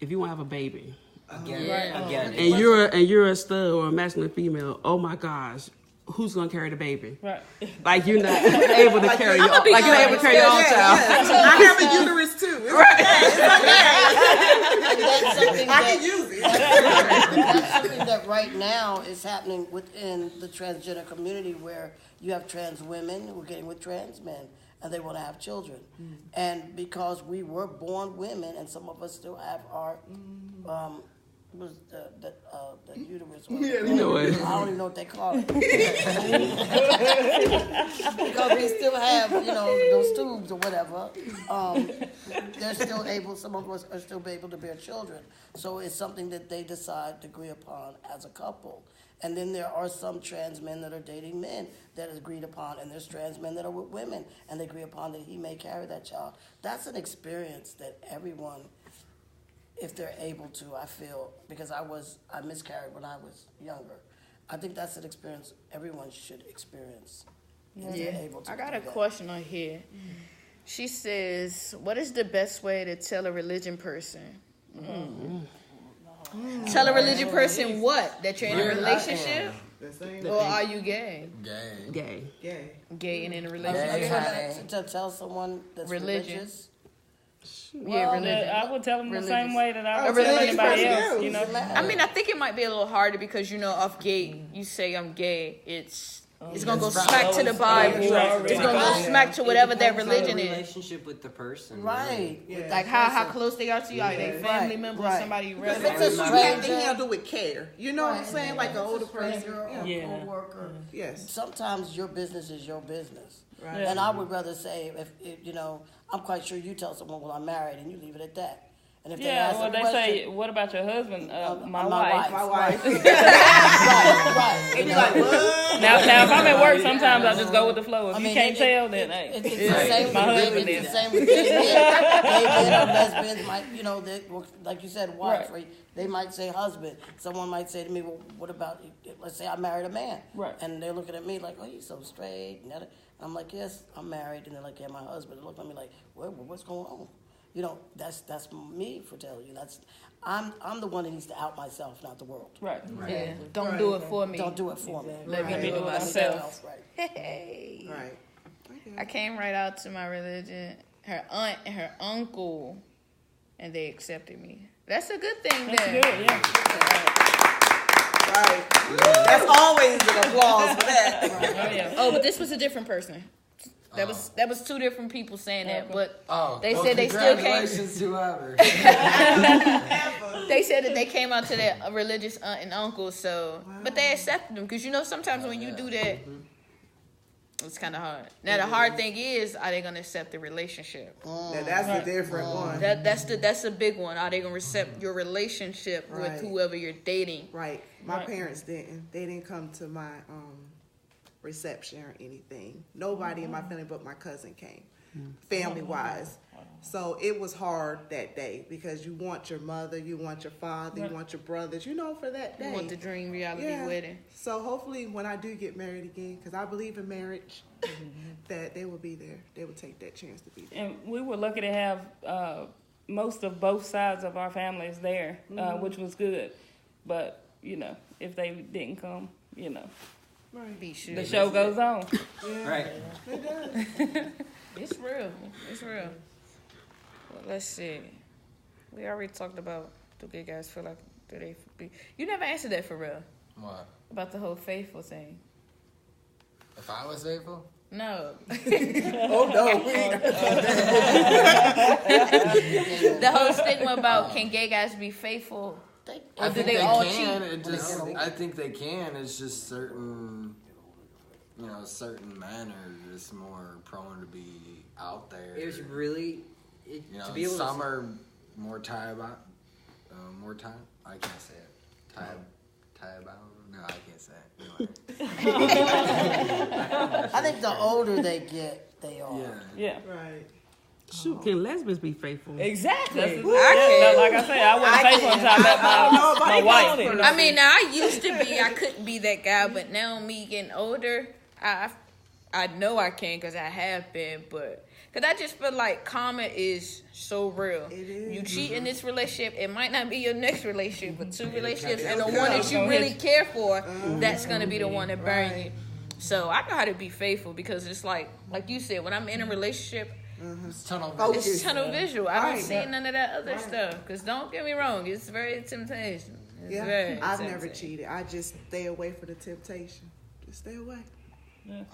if you want to have a baby, Again. and you're a stud or a masculine female, oh my gosh, who's gonna carry the baby? Right. Like you're not able to carry your own, like you're able to carry your own child. I have a uterus too. It's That's something I that, can use it. that's something that right now is happening within the transgender community, where you have trans women who are getting with trans men, and they want to have children. And because we were born women, and some of us still have our was the uterus. You know what? I don't even know what they call it. Because we still have, those tubes or whatever. They're still able, some of us are still able to bear children. So it's something that they decide to agree upon as a couple. And then there are some trans men that are dating men that is agreed upon, and there's trans men that are with women, and they agree upon that he may carry that child. That's an experience that everyone, if they're able to, I feel, because I miscarried when I was younger. I think that's an experience everyone should experience. If they're able to I got do a that. question on here. She says, what is the best way to tell a religion person? Tell a religion person what? That you're in a relationship? Or are you gay? Gay. Gay and in a Are you relationship? to tell someone that's Religion. religious? Yeah, religion. I would tell them the Religious. same way that I would A tell religious anybody person, else. yeah. You know. I mean, I think it might be a little harder because, of gay, you say I'm gay, it's going to go smack to the Bible. It's going to go smack to whatever that religion is. Relationship with the person. Right. Like how close they are to you. Are they family Right, member right. or somebody you If really it's a You have to stranger, handle with care. You know what I'm saying? Like an older person. stranger or Yeah. co-worker, Yes. sometimes your business is your business. Right. And I would rather say, if I'm quite sure you tell someone, well, I'm married, and you leave it at that. And if they Yeah, ask well, a they question, say, what about your husband? My my wife. My wife. right. And you're like, what? Now, if I'm at work, sometimes I just go with the flow. If I you mean, can't tell, then hey. It's the same My with husband gay, is. it's the same with gay men. Gay men or lesbians might, like you said, wife. Right. They might say husband. Someone might say to me, well, what about, let's say I married a man. Right. And they're looking at me like, oh, he's so straight. And I'm like, yes, I'm married. And they're like, yeah, my husband. They look at me like, what's going on? That's me for telling you. I'm the one that needs to out myself, not the world. Right. Yeah. Don't do it for me. Don't do it for me. Let me Let do me it do it myself. Right. Hey. Right. I came right out to my religion, her aunt and her uncle, and they accepted me. That's a good thing That's there. good, yeah. Right. That's always an applause for that. Oh, yeah. Oh, but this was a different person. That was two different people saying that, but they well, said they still came. congratulations to whoever. They said that they came out to their religious aunt and uncle, but they accepted them because sometimes when you do that, it's kind of hard. Now the hard thing is, are they gonna accept the relationship? Now, that's the different one. That's a big one. Are they gonna accept your relationship with Right. whoever you're dating? Right. My Right. parents didn't. They didn't come to my reception or anything. Nobody in my family but my cousin came, family wise. So it was hard that day because you want your mother, you want your father, you want your brothers, for that day. You want the dream reality wedding? So hopefully when I do get married again, because I believe in marriage, that they will be there. They will take that chance to be there. And we were lucky to have most of both sides of our families there, which was good. But, if they didn't come, Be sure. the show goes on. Right. It does. It's real. It's real. Well, let's see. We already talked about do gay guys feel like do they be? You never answered that for real What? about the whole faithful thing. If I was faithful? No. Oh no. The whole stigma about can gay guys be faithful? Or do they all cheat? I think they can. It's just certain men are just more prone to be out there. It was really to be able some to. are more I can't say it. Tie bound. No, I can't say it. Anyway. I think the older they get, they are. Yeah. Right. Shoot, can lesbians be faithful? Exactly. I Yeah, can't. like I said, I wasn't faithful until I met my wife. I mean, now I used to be. I couldn't be that guy, but now me getting older, I know I can because I have been, but because I just feel like karma is so real. It is. You cheat in this relationship, it might not be your next relationship, but two relationships, and the one that you really care for, that's gonna be the one that burn you. So I know how to be faithful because it's like you said, when I'm in a relationship. It's tunnel Focus. It's tunnel visual. I don't Right. see none of that other stuff. Because don't get me wrong, it's very temptation. It's Yeah, very I've tempting. never cheated. I just stay away from the temptation. Just stay away. Yeah.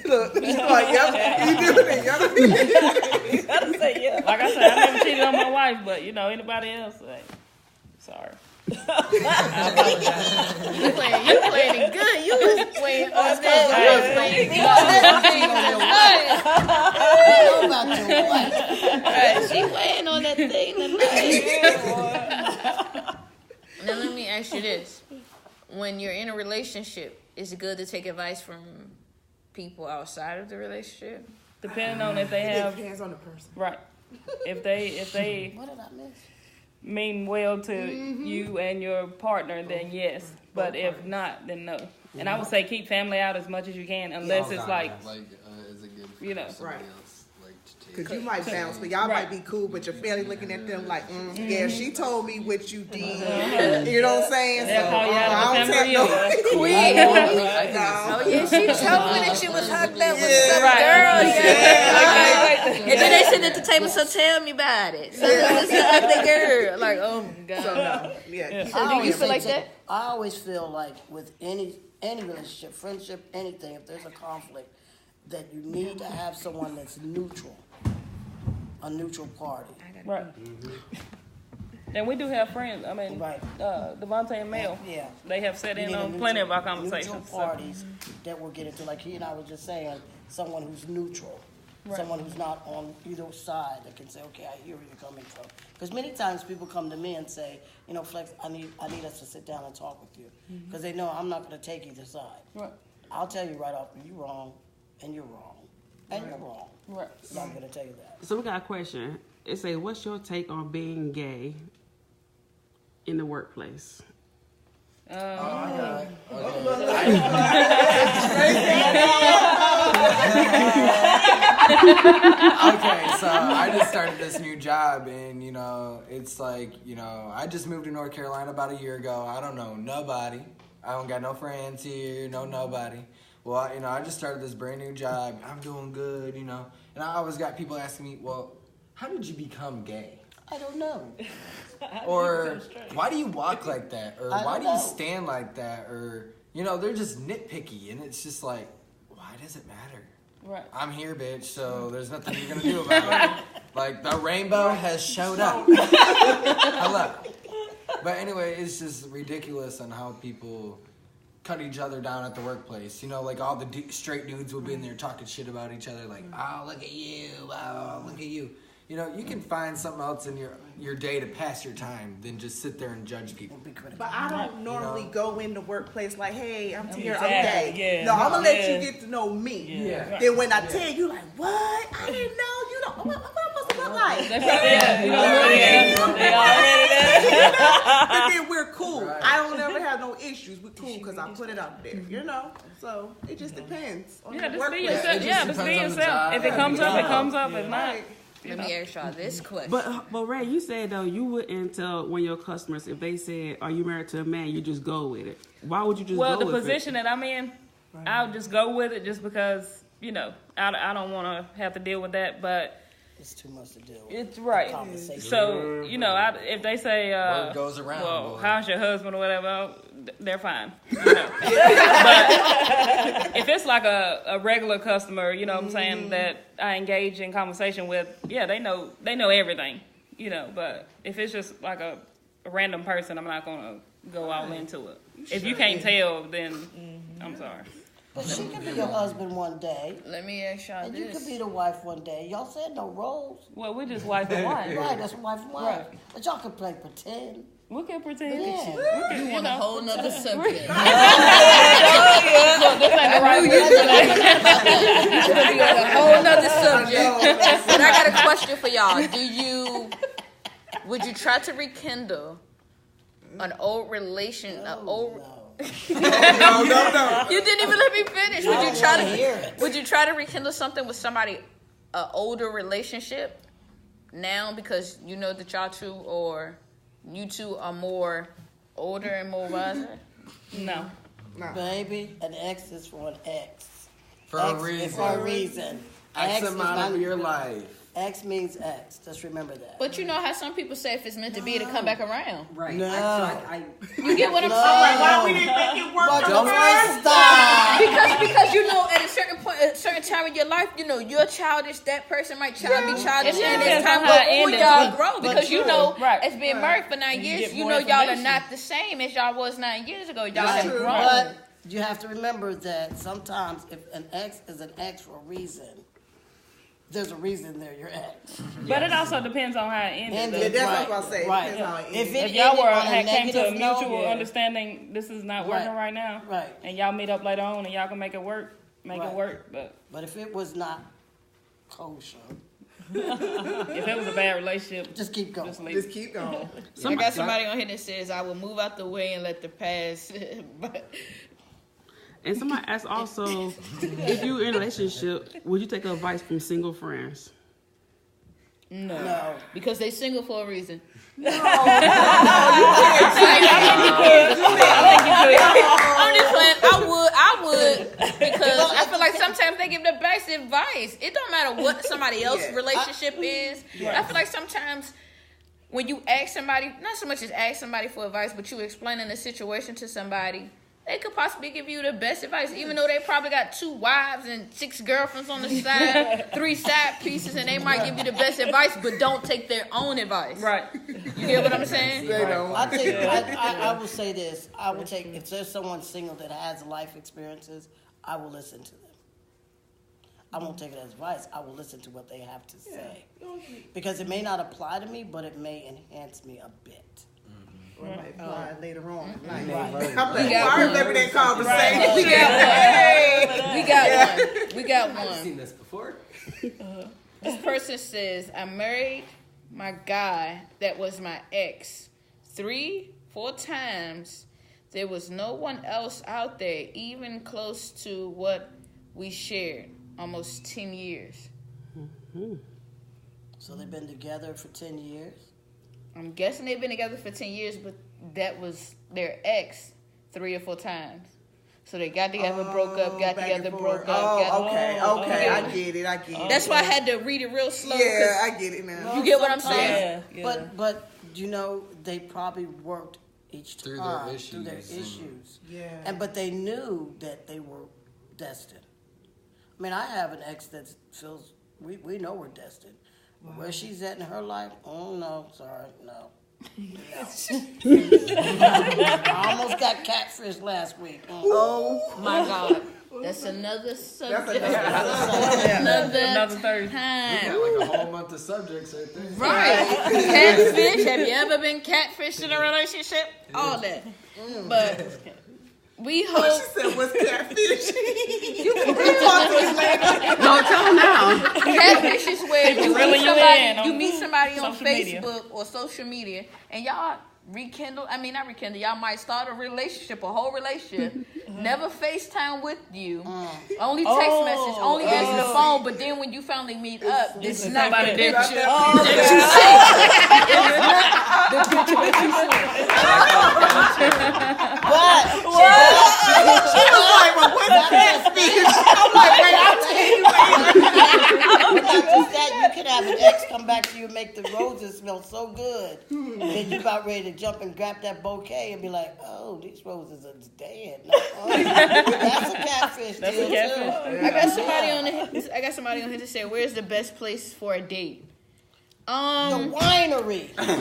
Look, she's like, yep, you doing it, yep. You gotta say yeah. Like I said, I never cheated on my wife, but anybody else, like, sorry. You playing it good. You was playing on that. You was playing About your wife. Right, she playing on that thing tonight. Now let me ask you this: when you're in a relationship, is it good to take advice from people outside of the relationship? Depending on if they It have depends on the person. right. If they What did I miss? mean well to you and your partner, then yes. But if not, then no. And I would say keep family out as much as you can, unless it's like, is it good for you know. somebody Right. else, like, to take? Because you might bounce, but y'all might be cool, but your family looking at them like, yeah, she told me what you did. You know what I'm saying? They'll call you out I of the don't family tell reunion. Queen. I think Oh yeah, she told me that she was hooked up with some Right. girl. Yeah. And then they sit at the table, so tell me about it. So it's an ugly girl. Like, oh my god. So no, yeah. So do you feel like that? I always feel like with any relationship, friendship, anything, if there's a conflict, that you need to have someone that's neutral, a neutral party. Right. And we do have friends. I mean, Right. Devontae and Mel, Yeah. they have sat You in need a on plenty of our neutral conversations. So. parties that will get into, like he and I were just saying, someone who's neutral. Right. Someone who's not on either side that can say, okay, I hear where you're coming from. Because many times people come to me and say, Flex, I need us to sit down and talk with you. Because they know I'm not going to take either side. Right. I'll tell you right off, you're wrong, and you're wrong, and you're wrong. Right. So I'm going to tell you that. So we got a question. It says, what's your take on being gay in the workplace? Okay, so I just started this new job, and it's like, I just moved to North Carolina about a year ago. I don't know nobody. I don't got no friends here, nobody. Well, I just started this brand new job. I'm doing good, and I always got people asking me, well, how did you become gay? I don't know. Or why do you walk like that? Or I why don't do you know. stand like that? Or, they're just nitpicky, and it's just like, why does it matter? Right. I'm here, bitch, so there's nothing you're gonna do about it. Like, the rainbow has showed up. Hello. But anyway, it's just ridiculous on how people cut each other down at the workplace. Like all the straight dudes will be in there talking shit about each other, like, oh, look at you, oh, look at you. You can find something else in your day to pass your time than just sit there and judge people. But I don't normally go in the workplace like, hey, I'm here, Exactly, I'm gay. yeah. No, I'm going to let Yeah. you get to know me. Yeah. Then when I tell you, like, what? I didn't know. You don't. What am I supposed to look like? That's right. Yeah. You know what they already there. And then we're cool. Right. I don't ever have no issues. We're cool because I put it out there, So it just depends on Yeah, the just be workplace. yourself. Yeah, just be depends on the yourself. job. If it comes up, it comes up. If not, Right. Let me ask y'all this question. But Ray, you said though you wouldn't tell one of your customers if they said, "Are you married to a man?" You just go with it. Why would you just well, go the with position that I'm in, I'll just go with it just because I don't want to have to deal with that. But It's too much to deal with. it's right. Conversation. So if they say, Word goes around, well, boy. how's your husband or whatever, they're fine. But if it's like a regular customer, what I'm saying, that I engage in conversation with, yeah, they know everything, But if it's just like a random person, I'm not gonna go all into it. If you can't tell, then I'm sorry. But she could be your husband one day, Let me ask y'all and this. you could be the wife one day. Y'all said no roles. Well, we're just wife and wife. Right, that's wife and wife. Right. But y'all could play pretend. We can pretend. Yeah. You want a whole nother subject. Look, this ain't the right Be on a whole nother subject. But I got a question for y'all. Would you try to rekindle an old relation? No. You didn't even let me finish. Would you try to rekindle something with somebody, an older relationship now because you know that y'all two or you two are more older and more wiser? No. Baby, an X is for an X. For X a reason. is for a reason. X is amount not- of your life. X means X. Just remember that. But you know how some people say if it's meant to be, it'll come back around. Right. No. You get what I'm No. saying? Why we didn't make it work? But the don't first stop. Because you know at a certain point, at a certain time in your life, you know you're childish. That person might be childish, It and depends it's time on how it when ended. y'all But- grow. but Because you true. know, Right. as being married for 9 You years, get you more know y'all are information. not the same as y'all was 9 years ago. Y'all Right. have grown. But you have to remember that sometimes if an X is an X for a reason, there's a reason they're your ex. But it also depends on how it ended. Yeah, that's what I Right, was about to say. right. Depends how it If ends. it If y'all ended on a came to a negative note, mutual yeah. understanding, this is not working right now, Right. and y'all meet up later on and y'all can make it work, make Right. it work. But But if it was not kosher, if it was a bad relationship, just keep going. just leave. Just keep going. I got somebody on here that says I will move out the way and let the past. But And somebody asked also, if you in a relationship, would you take advice from single friends? no, because they single for a reason. I'm just playing. I would, because I feel like sometimes they give the best advice. It don't matter what somebody else's relationship is. I feel like sometimes when you ask somebody, not so much as ask somebody for advice, but you explaining the situation to somebody, they could possibly give you the best advice, even though they probably got 2 wives and 6 girlfriends on the side, 3 side pieces, and they might give you the best advice, but don't take their own advice. Right. You get what I'm saying? They don't. I think I will say this. I will take if there's someone single that has life experiences, I will listen to them. I won't take it as advice. I will listen to what they have to say because it may not apply to me, but it may enhance me a bit. Or might apply later on. Right. I'm like, We got I one. remember that conversation. We got I've one. seen this before. This person says, I married my guy that was my ex 3-4 times. There was no one else out there even close to what we shared. Almost 10 years. So they've been together for 10 years. I'm guessing they've been together for 10 years, but that was their ex 3 or 4 times. So they got together, broke up, got back together, and broke forth. up. Okay. I get it. That's why I had to read it real slow. Yeah, I get it now. You get what I'm saying? Yeah. But you know they probably worked each Through time their through their issues and- issues. Yeah. But they knew that they were destined. I mean, I have an ex that feels we know we're destined. Where she's at in her life, oh no, sorry, no. I almost got catfish last week. Oh my God. That's another subject. Another Thursday. time. Yeah, like a whole month of subjects right there. Right. Catfish. Have you ever been catfished in a relationship? All that. But we She hope. said, "What's catfish?" You talk to us later. No, tell them now. Catfish is where you reeling meet you somebody, in on you meet somebody on social media. Facebook or social media, and y'all not rekindle, y'all might start a relationship, a whole relationship. Never FaceTime with you. Only text message, only answer the phone, but then when you finally meet up, this is not the somebody picture different. that But She was like, "Well, what's catfish?" I'm like, "Wait, I'll tell you later." not just that, you could have an ex come back to you and make the roses smell so good. Then you about ready to jump and grab that bouquet and be like, oh, these roses are dead. No, that's a catfish That's deal a catfish. too. I got somebody on here to say, where's the best place for a date? The winery. Time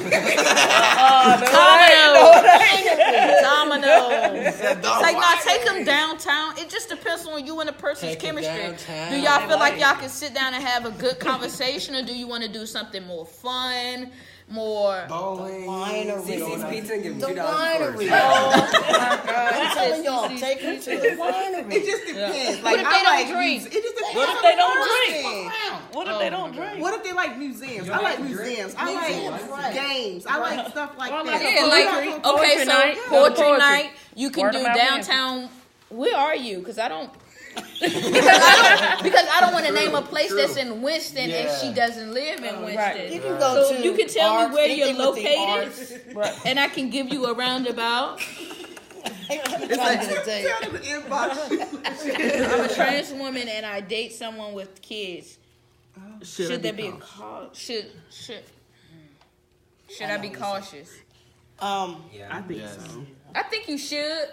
out. Domino's. It's like, nah, take them downtown. It just depends on you and the person's Take 'em chemistry. downtown. Do y'all feel like y'all can sit down and have a good conversation, or do you want to do something more fun, more? Bowling. CC's Pizza and give him The $2 winery. I'm telling y'all, take them to the winery. It just depends. What if they don't drink? It just depends. What if on they the don't person. drink? What if they don't drink? What if they like museums? I like museums. I like games. I like stuff like Well, that. like Yeah, like okay, so poetry night. You can Word do of mouth downtown. Where are you? Because I don't. because I don't want to name a place that's in Winston if she doesn't live in Winston. Right. You can go So to you can tell arts, me where you're anything with the arts. located, and I can give you a roundabout. It's like, tell them to inbox. I'm a trans woman and I date someone with kids. Should there be a cautious? should I be cautious? I Yeah. think so. I think you should,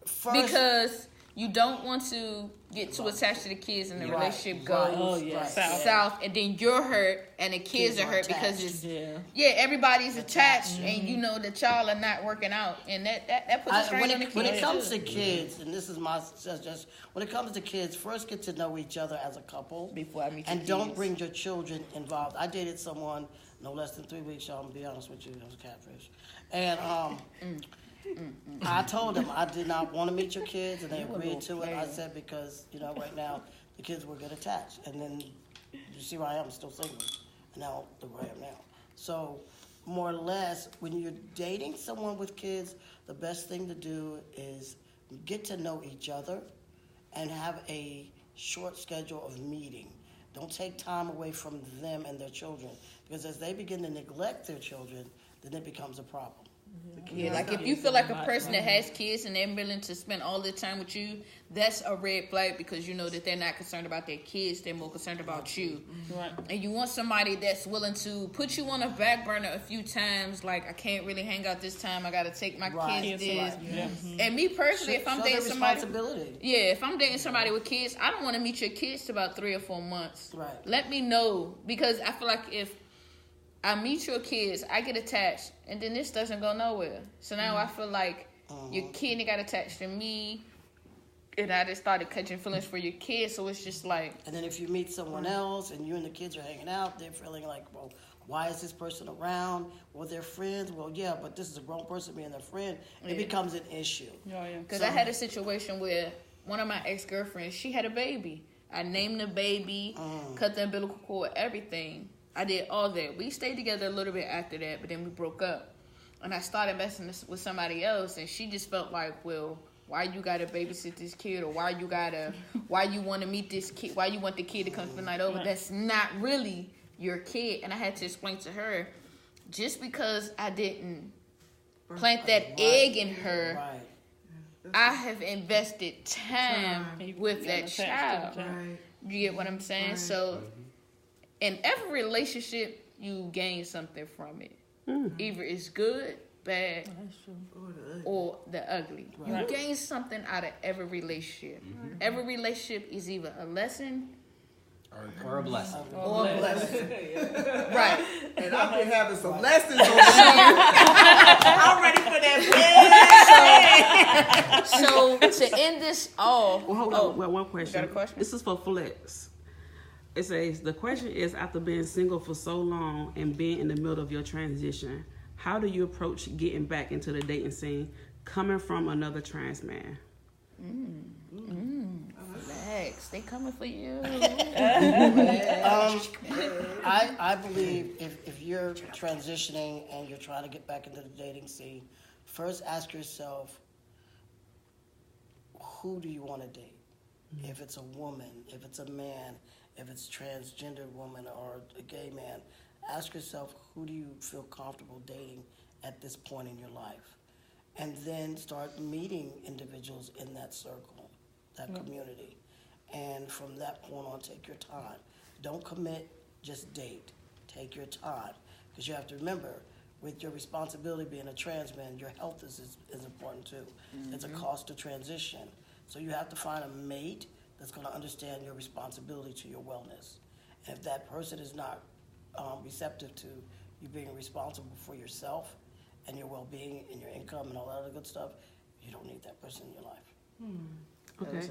First, because you don't want to get too attached to the kids and the Right, relationship right, goes Oh, yeah. right. south, and then you're hurt and the kids are hurt because it's everybody's attached, and you know that y'all are not working out, and that puts a strain on the kids. when it comes too. to kids, and this is my suggestion, when it comes to kids, first get to know each other as a couple. Before I meet your And don't kids. bring your children involved. I dated someone no less than 3 weeks, y'all. I'm gonna be honest with you, I was a catfish. And I told them I did not want to meet your kids, and they agreed to it. I said, because, right now, the kids will get attached. And then you see where I am, still single. And now, the way I am now. So, more or less, when you're dating someone with kids, the best thing to do is get to know each other and have a short schedule of meeting. Don't take time away from them and their children, because as they begin to neglect their children, then it becomes a problem. Yeah, like if you feel like a person that has kids and they're willing to spend all their time with you, that's a red flag, because you know that they're not concerned about their kids, they're more concerned about you. Right. And you want somebody that's willing to put you on a back burner a few times, like, I can't really hang out this time, I gotta take my kids this. And me personally, if I'm Show dating them somebody, responsibility. if I'm dating somebody with kids, I don't want to meet your kids till about 3 or 4 months. Right. Let me know, because I feel like if I meet your kids, I get attached, and then this doesn't go nowhere. So now I feel like your kid got attached to me, and I just started catching feelings for your kids. So it's just like, And then if you meet someone else and you and the kids are hanging out, they're feeling like, well, why is this person around? Well, they're friends. Well, yeah, but this is a grown person being their friend. It becomes an issue. because I had a situation where one of my ex-girlfriends, she had a baby. I named the baby, cut the umbilical cord, everything. I did all that. We stayed together a little bit after that, but then we broke up. And I started messing with somebody else, and she just felt like, well, why you gotta babysit this kid, or why you want to meet this kid, why you want the kid to come spend the night over? That's not really your kid. And I had to explain to her, just because I didn't plant that egg in her, Right. I have invested time with that child. Right. You get what I'm saying? So, in every relationship, you gain something from it. Either it's good, bad, or the ugly. You gain something out of every relationship. Every relationship is either a lesson Or a blessing. or a blessing. Right. And I've been having some lessons over here. I'm ready for that. So, to end this off, Well, hold on. Well, one question. got a question? This is for Flex. It says, the question is, after being single for so long and being in the middle of your transition, how do you approach getting back into the dating scene coming from another trans man? Flex, they coming for you. I believe if you're transitioning and you're trying to get back into the dating scene, first ask yourself, who do you want to date? If it's a woman, if it's a man, if it's transgender woman or a gay man, ask yourself, who do you feel comfortable dating at this point in your life? And then start meeting individuals in that circle, that community. And from that point on, take your time. Don't commit, just date. Take your time. Because you have to remember, with your responsibility being a trans man, your health is important too. It's a cost to transition. So you have to find a mate that's going to understand your responsibility to your wellness. And if that person is not receptive to you being responsible for yourself and your well-being and your income and all that other good stuff, you don't need that person in your life. Okay.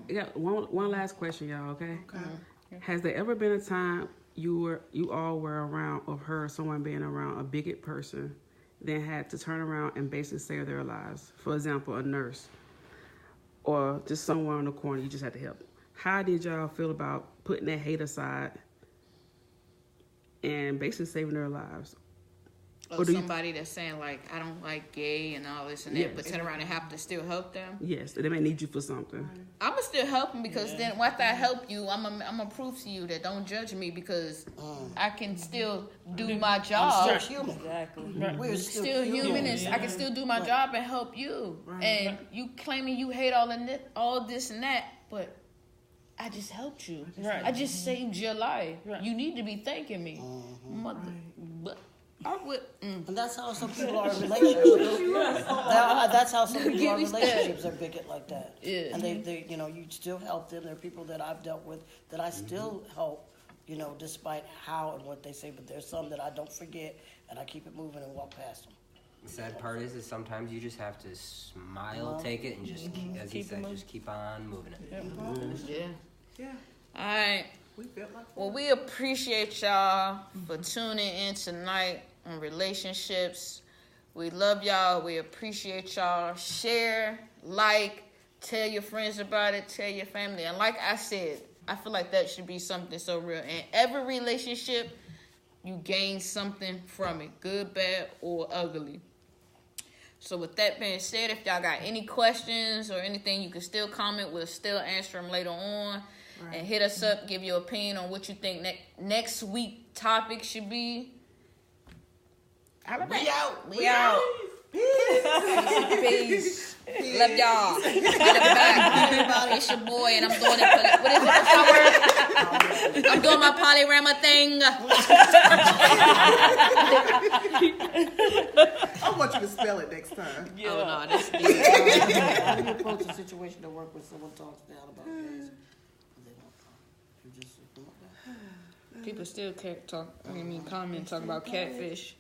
Yeah. One last question, y'all. Okay. Okay. Has there ever been a time you all were around or heard someone being around a bigot person, then had to turn around and basically save their lives? For example, a nurse or just someone on the corner. You just had to help. How did y'all feel about putting that hate aside and basically saving their lives? Or somebody that's saying like, I don't like gay and all this and that, Yeah. but turn around and have to still help them. Yes, they may need you for something. I'ma still help them because then after I help you, I'm prove to you that don't judge me because I can still do my I'm job. still human. Exactly. We're Still human, and I can still do my job and help you. And you claiming you hate all this and that, but I just helped you. I just saved your life. You need to be thanking me, mother. But I would. And that's how some people are in relationships. That's how some people are in relationships. They're bigot like that. Yeah. And they, you know, you still help them. There are people that I've dealt with that I still help, you know, despite how and what they say. But there's some that I don't forget, and I keep it moving and walk past them. The sad part is sometimes you just have to smile, take it, and just, as he said, just keep on moving it. Yeah. Yeah. All right. We felt like Well, we appreciate y'all for tuning in tonight on relationships. We love y'all. We appreciate y'all. Share, like, tell your friends about it, tell your family. And like I said, I feel like that should be something so real. In every relationship, you gain something from it, good, bad, or ugly. So with that being said, if y'all got any questions or anything, you can still comment. We'll still answer them later on. Right. And hit us up, give your opinion on what you think next week topic should be. We out. We out. Peace. Love y'all. Get it back. It's your boy, and I'm doing it. What is it? What's my word? I'm doing my polyrama thing. I want you to spell it next time. Yeah. Oh no, that's How do you approach a situation to work with someone talks down about gays? people still can't talk. Comment talk about catfish.